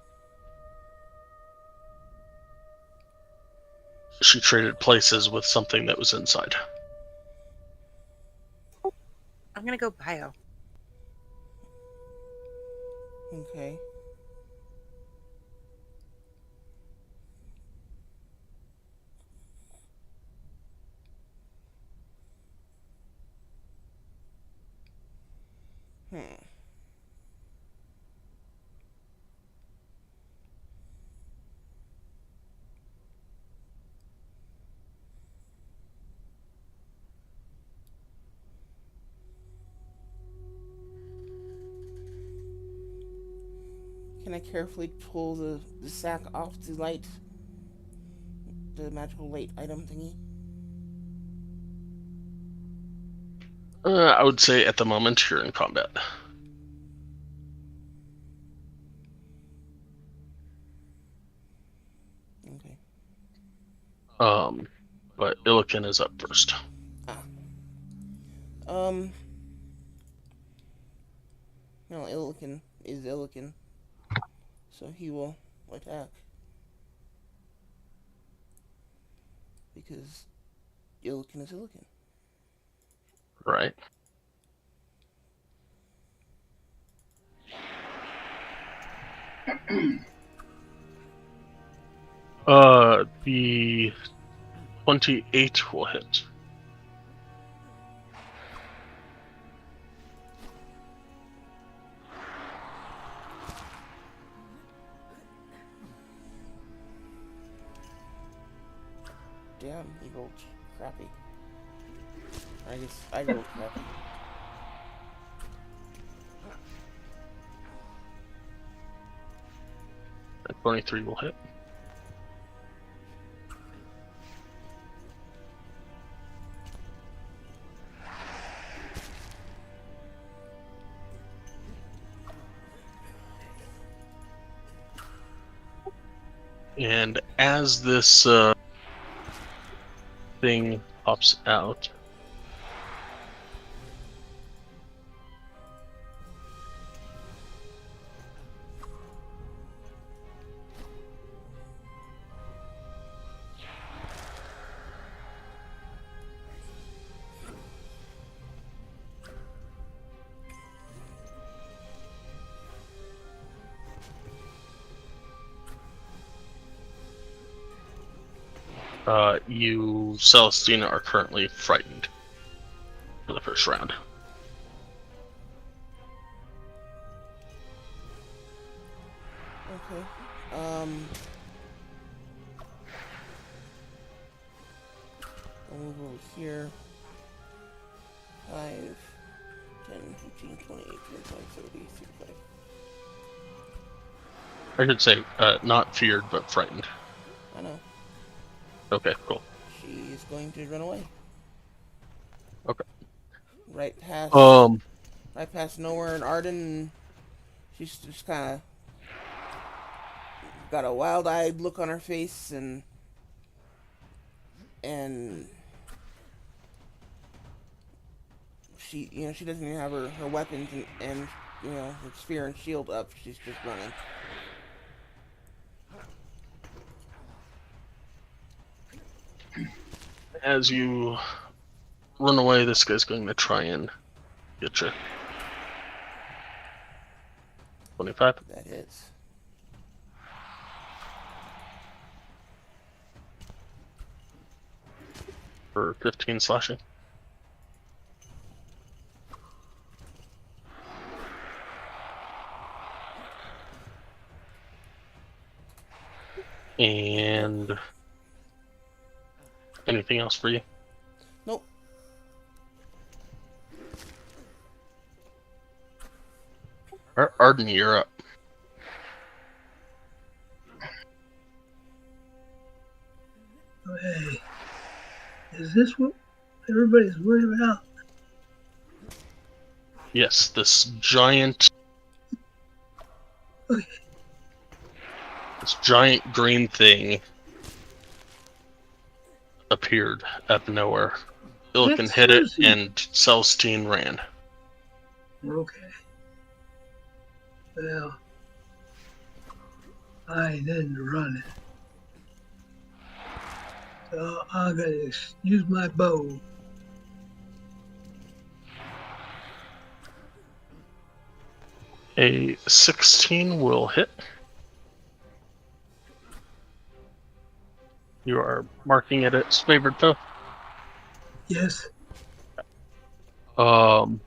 [SPEAKER 5] she traded places with something that was inside.
[SPEAKER 4] I'm gonna go bio.
[SPEAKER 3] Okay. Can I carefully pull the sack off the light, the magical light item thingy?
[SPEAKER 5] I would say at the moment you're in combat.
[SPEAKER 3] Okay.
[SPEAKER 5] But Illiken is up first.
[SPEAKER 3] No, Illiken is Illiken, so he will attack. Because Illiken is Illiken.
[SPEAKER 5] Right. The 28 will hit.
[SPEAKER 3] damn, he rolled crappy. I guess I rolled crappy.
[SPEAKER 5] That 23 will hit. And as this thing pops out, you, Celestina, are currently frightened for the first round.
[SPEAKER 3] Okay. I'll move over here. 5, 10, 15, 20, 18, 20, 30, 35.
[SPEAKER 5] I should say, not feared, but frightened.
[SPEAKER 3] I know.
[SPEAKER 5] Okay, cool.
[SPEAKER 3] She is going to run away.
[SPEAKER 5] Okay.
[SPEAKER 3] Right past Nowhere and Arden. And she's just kind of got a wild-eyed look on her face, and she, she doesn't even have her weapons and her spear and shield up. She's just running.
[SPEAKER 5] As you run away, this guy's going to try and get you. 25.
[SPEAKER 3] That hits.
[SPEAKER 5] For 15 slashing. And anything else for you?
[SPEAKER 3] Nope.
[SPEAKER 5] Arden, you're up.
[SPEAKER 1] Hey, is this what everybody's worried about?
[SPEAKER 5] Yes, this giant...
[SPEAKER 1] Okay.
[SPEAKER 5] This giant green thing appeared out of nowhere. Illiken hit it, and Celestine ran.
[SPEAKER 1] Okay. Well, I didn't run it. So I'm gonna use my bow.
[SPEAKER 5] A 16 will hit. You are marking it its favorite foe.
[SPEAKER 1] Yes. And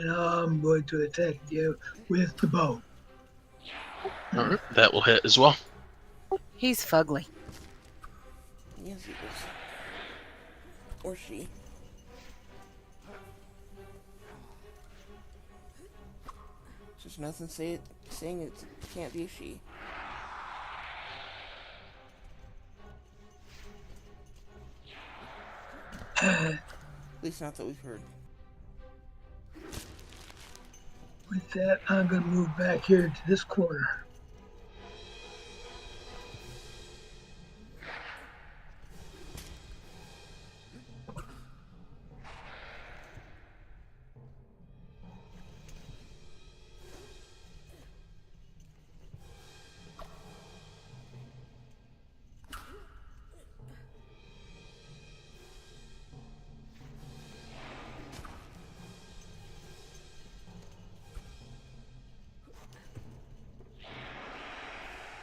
[SPEAKER 1] I'm going to attack you with the bow.
[SPEAKER 5] Alright, that will hit as well.
[SPEAKER 4] He's fugly.
[SPEAKER 3] Yes, he is. Or she. There's nothing saying it can't be a she. At least not that we've heard.
[SPEAKER 1] With that, I'm going to move back here to this corner.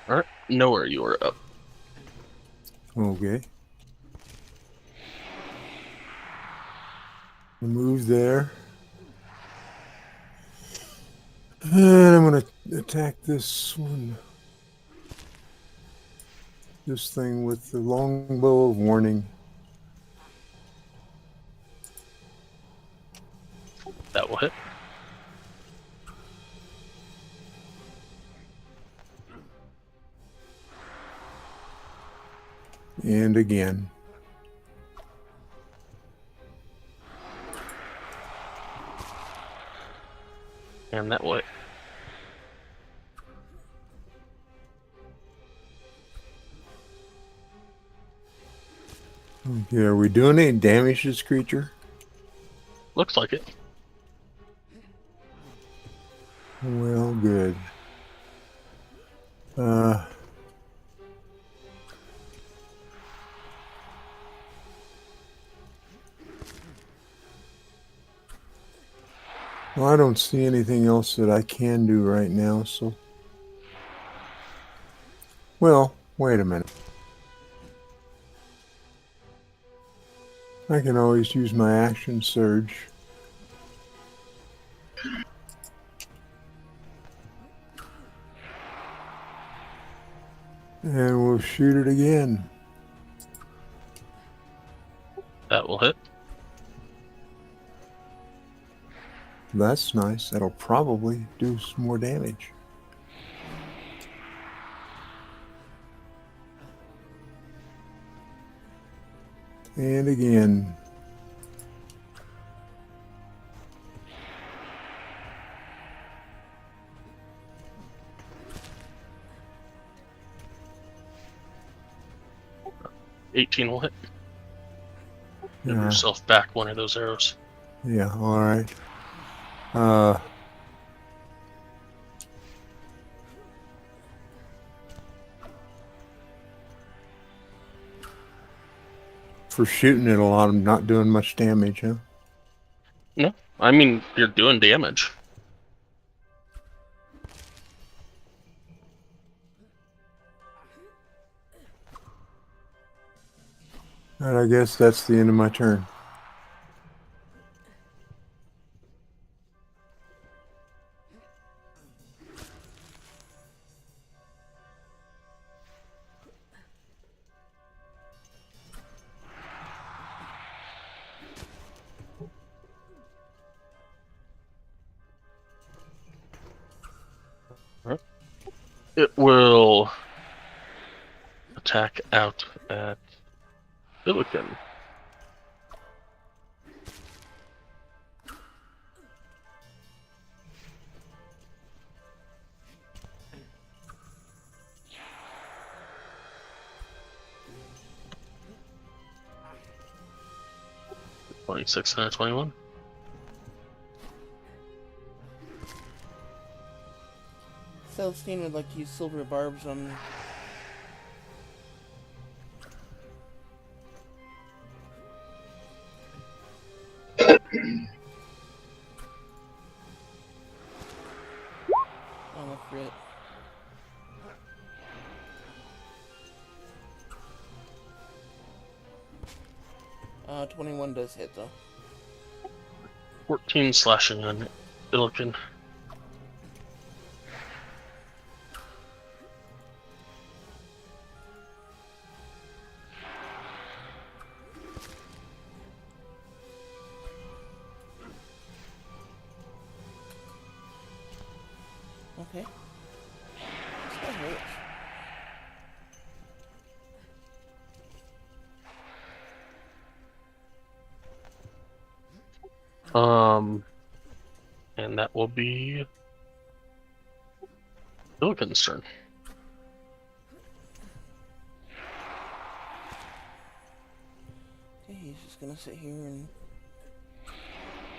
[SPEAKER 5] Alright, Nowhere, you are up.
[SPEAKER 2] Okay. Move there. And I'm going to attack this one. This thing with the longbow of warning.
[SPEAKER 5] That will hit.
[SPEAKER 2] And again.
[SPEAKER 5] And that will hit.
[SPEAKER 2] Okay, are we doing any damage to this creature?
[SPEAKER 5] Looks like it.
[SPEAKER 2] Well, good. Well, I don't see anything else that I can do right now, so... Well, wait a minute. I can always use my action surge. And we'll shoot it again.
[SPEAKER 5] That will hit.
[SPEAKER 2] That's nice. That'll probably do some more damage. And again.
[SPEAKER 5] $18 will hit. Give
[SPEAKER 2] Yeah.
[SPEAKER 5] yourself back one of those arrows.
[SPEAKER 2] Yeah, all right. For shooting it a lot, I'm not doing much damage, huh?
[SPEAKER 5] No, I mean, you're doing damage.
[SPEAKER 2] And I guess that's the end of my turn.
[SPEAKER 5] It will attack out at Billiken. $2621.
[SPEAKER 3] Celestine would like to use silver barbs on. On the crit. 21 does hit though.
[SPEAKER 5] 14 slashing on Billiken.
[SPEAKER 3] Okay. This guy hurts.
[SPEAKER 5] And that will be Billiken's turn.
[SPEAKER 3] Okay, he's just gonna sit here and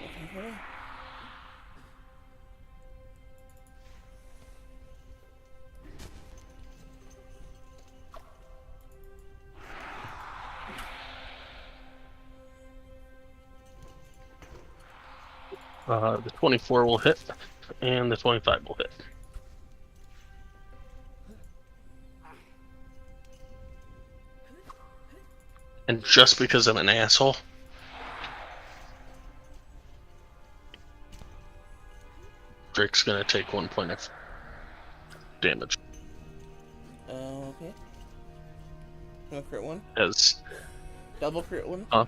[SPEAKER 3] looking for me.
[SPEAKER 5] The 24 will hit, and the 25 will hit. And just because I'm an asshole, Drake's gonna take 1 point of damage.
[SPEAKER 3] Okay. No crit one?
[SPEAKER 5] As
[SPEAKER 3] Double crit one?
[SPEAKER 5] Huh?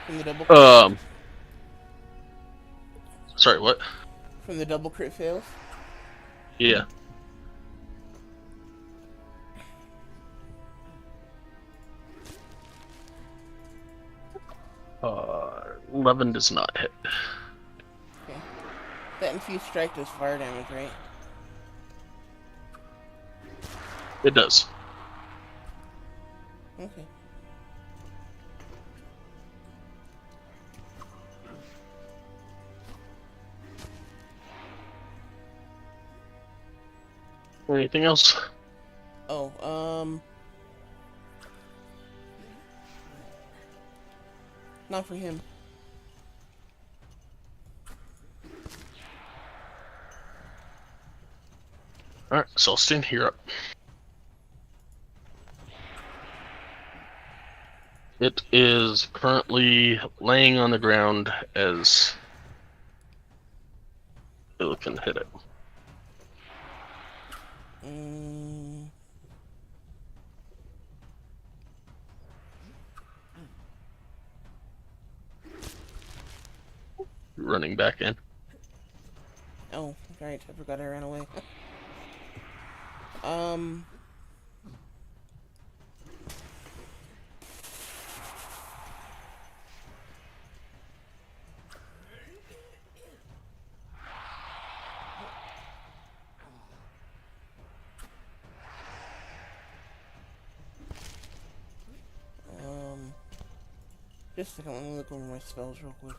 [SPEAKER 3] From the double crit?
[SPEAKER 5] Sorry, what?
[SPEAKER 3] From the double crit fails?
[SPEAKER 5] Yeah. 11 does not hit.
[SPEAKER 3] Okay. That infused strike does fire damage, right?
[SPEAKER 5] It does.
[SPEAKER 3] Okay.
[SPEAKER 5] Anything else?
[SPEAKER 3] Oh, not for him.
[SPEAKER 5] Alright, Celestine, you're up. It is currently laying on the ground as Illiken hit it. Running back in.
[SPEAKER 3] Oh, right. I forgot I ran away. Just a second, let me look over my spells real quick.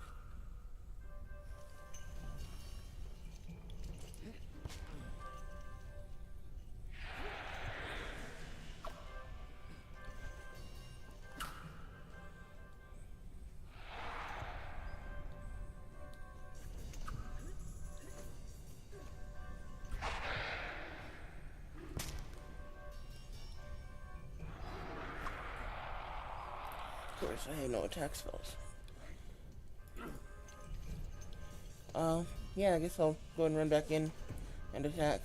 [SPEAKER 3] Of course, I have no attack spells. Yeah, I guess I'll go and run back in and attack.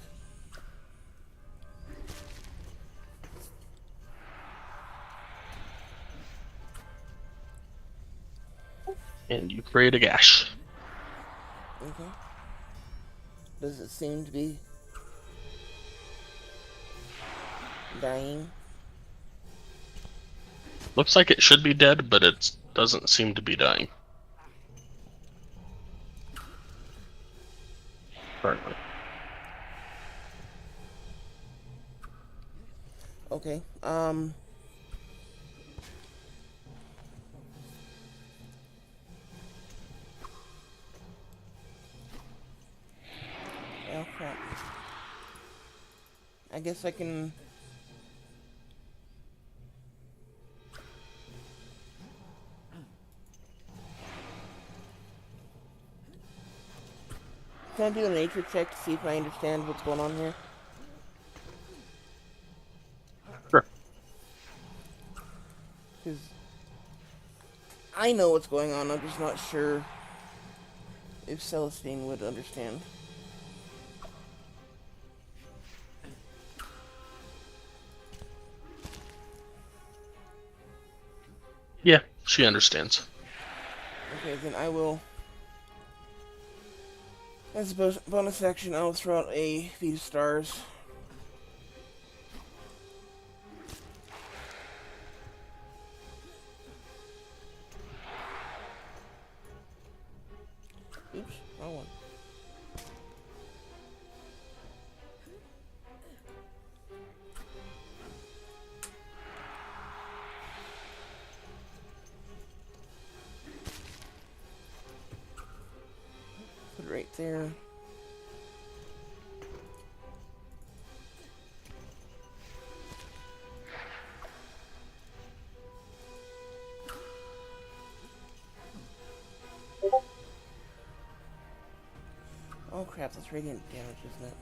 [SPEAKER 5] And you create a gash.
[SPEAKER 3] Okay. Does it seem to be dying?
[SPEAKER 5] Looks like it should be dead, but it doesn't seem to be dying. Currently.
[SPEAKER 3] Okay, oh crap. I guess I can... Can I do a nature check to see if I understand what's going on here?
[SPEAKER 5] Sure.
[SPEAKER 3] Because I know what's going on, I'm just not sure if Celestine would understand.
[SPEAKER 5] Yeah, she understands.
[SPEAKER 3] Okay, then I will... As a bonus action, I'll throw out a feed of stars. Oops, wrong one. Put it right there. Oh crap, that's radiant damage, isn't it?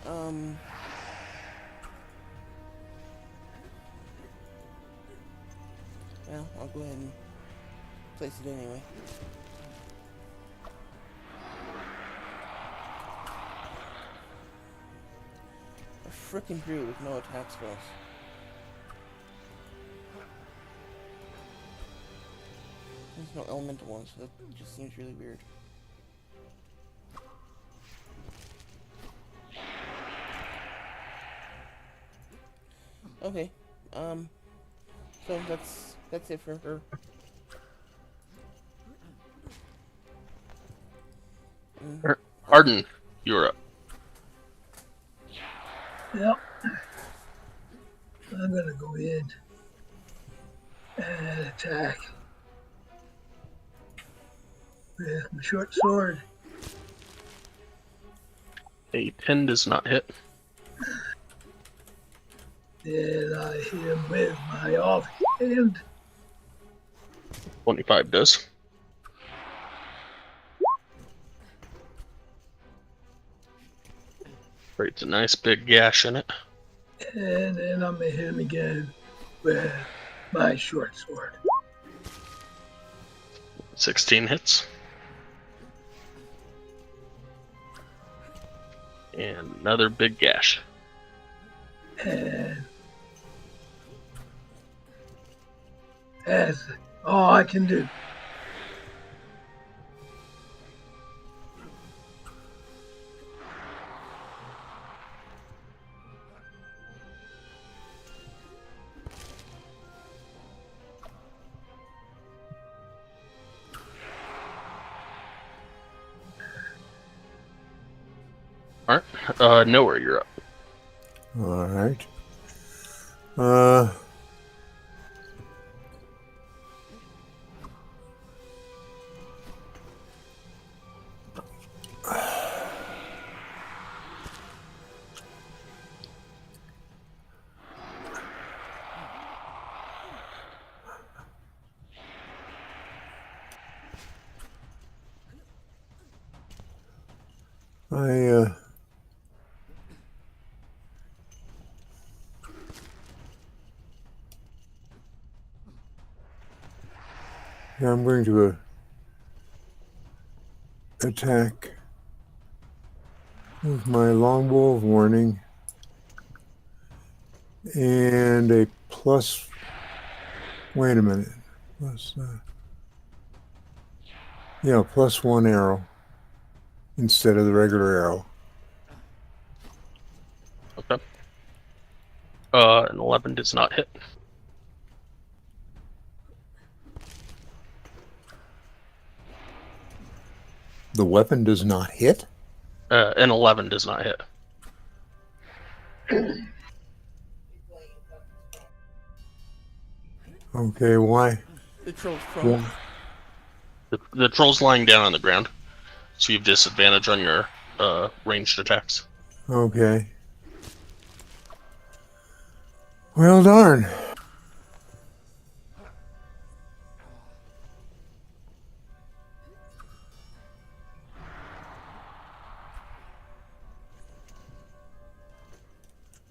[SPEAKER 3] Well, I'll go ahead and place it anyway. A frickin' druid with no attack spells. There's no elemental ones, so that just seems really weird. Okay, so that's it for her.
[SPEAKER 5] Arden, you're up.
[SPEAKER 1] Yep. I'm gonna go in and attack with my short sword.
[SPEAKER 5] A 10 does not hit.
[SPEAKER 1] And I hit him with my offhand.
[SPEAKER 5] 25 does. Creates a nice big gash in it.
[SPEAKER 1] And then I'm gonna hit him again with my short sword.
[SPEAKER 5] 16 hits. And another big gash.
[SPEAKER 1] And that's all I can do.
[SPEAKER 5] Alright. Nowhere, you're up.
[SPEAKER 2] All right. Yeah, I'm going to attack with my longbow of warning and a plus. Wait a minute. Plus, yeah, plus 1 arrow instead of the regular arrow.
[SPEAKER 5] Okay. An 11 does not hit.
[SPEAKER 2] The weapon does not hit?
[SPEAKER 5] An 11 does not hit.
[SPEAKER 2] Okay, why?
[SPEAKER 3] The troll's prone.
[SPEAKER 5] The troll's lying down on the ground, so you have disadvantage on your ranged attacks.
[SPEAKER 2] Okay. Well, darn.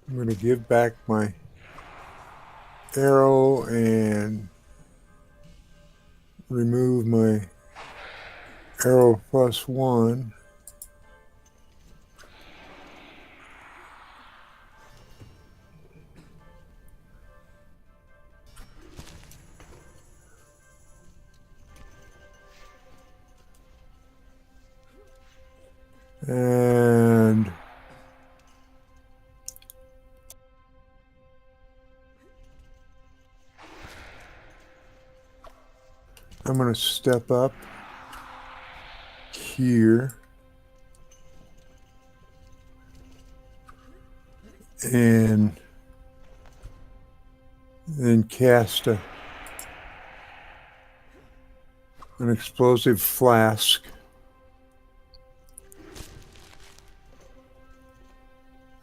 [SPEAKER 2] I'm going to give back my arrow and remove my arrow plus 1. And I'm going to step up here and then cast an explosive flask.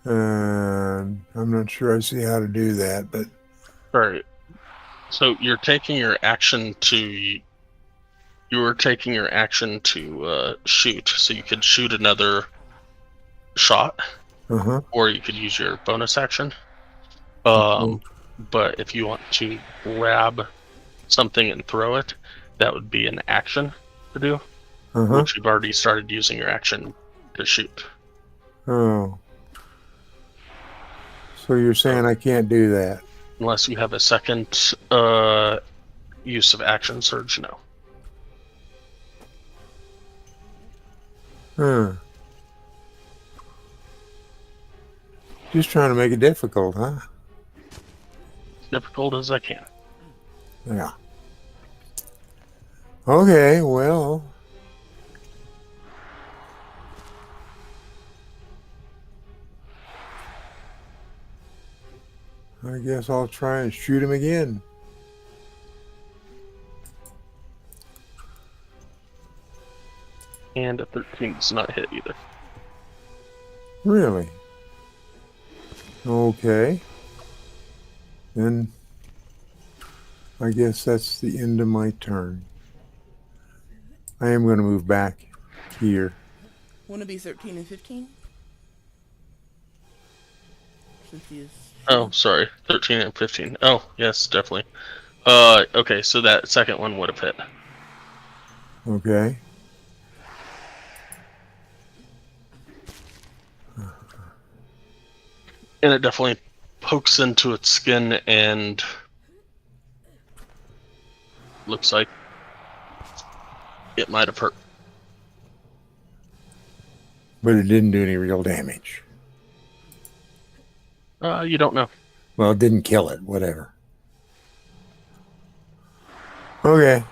[SPEAKER 2] And I'm not sure I see how to do that, but
[SPEAKER 5] Alright. So you're taking your action to... You're taking your action to shoot, so you could shoot another shot.
[SPEAKER 2] Uh-huh.
[SPEAKER 5] or you could use your bonus action.
[SPEAKER 2] Okay.
[SPEAKER 5] But if you want to grab something and throw it, that would be an action to do,
[SPEAKER 2] Uh-huh.
[SPEAKER 5] which you've already started using your action to shoot.
[SPEAKER 2] Oh. So you're saying I can't do that?
[SPEAKER 5] Unless you have a second use of action surge, no.
[SPEAKER 2] Huh. Just trying to make it difficult, huh?
[SPEAKER 5] Difficult as I can.
[SPEAKER 2] Yeah. Okay, well. I guess I'll try and shoot him again.
[SPEAKER 5] And a 13 does not hit either.
[SPEAKER 2] Really? Okay. Then I guess that's the end of my turn. I am going to move back here.
[SPEAKER 3] Wouldn't it be 13 and 15? Since he is.
[SPEAKER 5] Oh, sorry. 13 and 15. Oh, yes, definitely. Okay, so that second one would have hit.
[SPEAKER 2] Okay.
[SPEAKER 5] And it definitely pokes into its skin and looks like it might have hurt.
[SPEAKER 2] But it didn't do any real damage.
[SPEAKER 5] You don't know.
[SPEAKER 2] Well, it didn't kill it, whatever. Okay.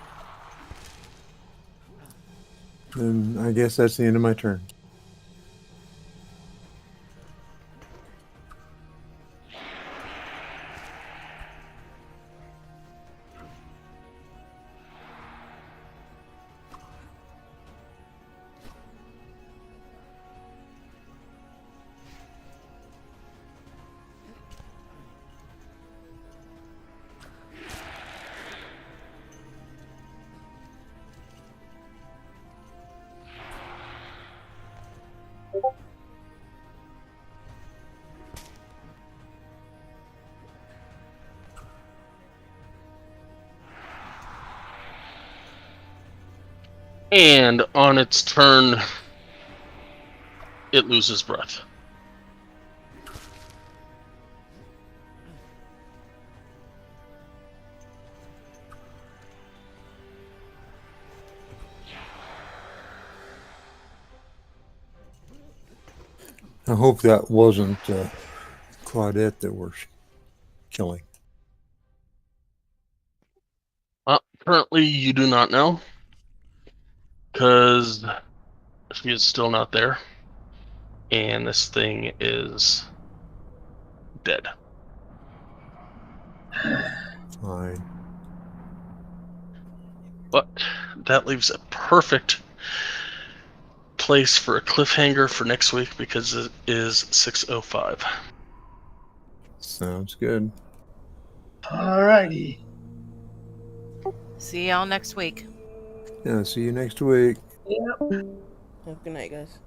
[SPEAKER 2] Then I guess that's the end of my turn.
[SPEAKER 5] And on its turn, it loses breath.
[SPEAKER 2] I hope that wasn't Claudette that we're killing.
[SPEAKER 5] Currently, you do not know, because she is still not there, and this thing is dead.
[SPEAKER 2] Fine.
[SPEAKER 5] But that leaves a perfect place for a cliffhanger for next week, because it is 6:05.
[SPEAKER 2] Sounds good.
[SPEAKER 1] Alrighty.
[SPEAKER 4] See y'all next week.
[SPEAKER 2] Yeah, see you next week.
[SPEAKER 1] Yep.
[SPEAKER 3] Have a good night, guys.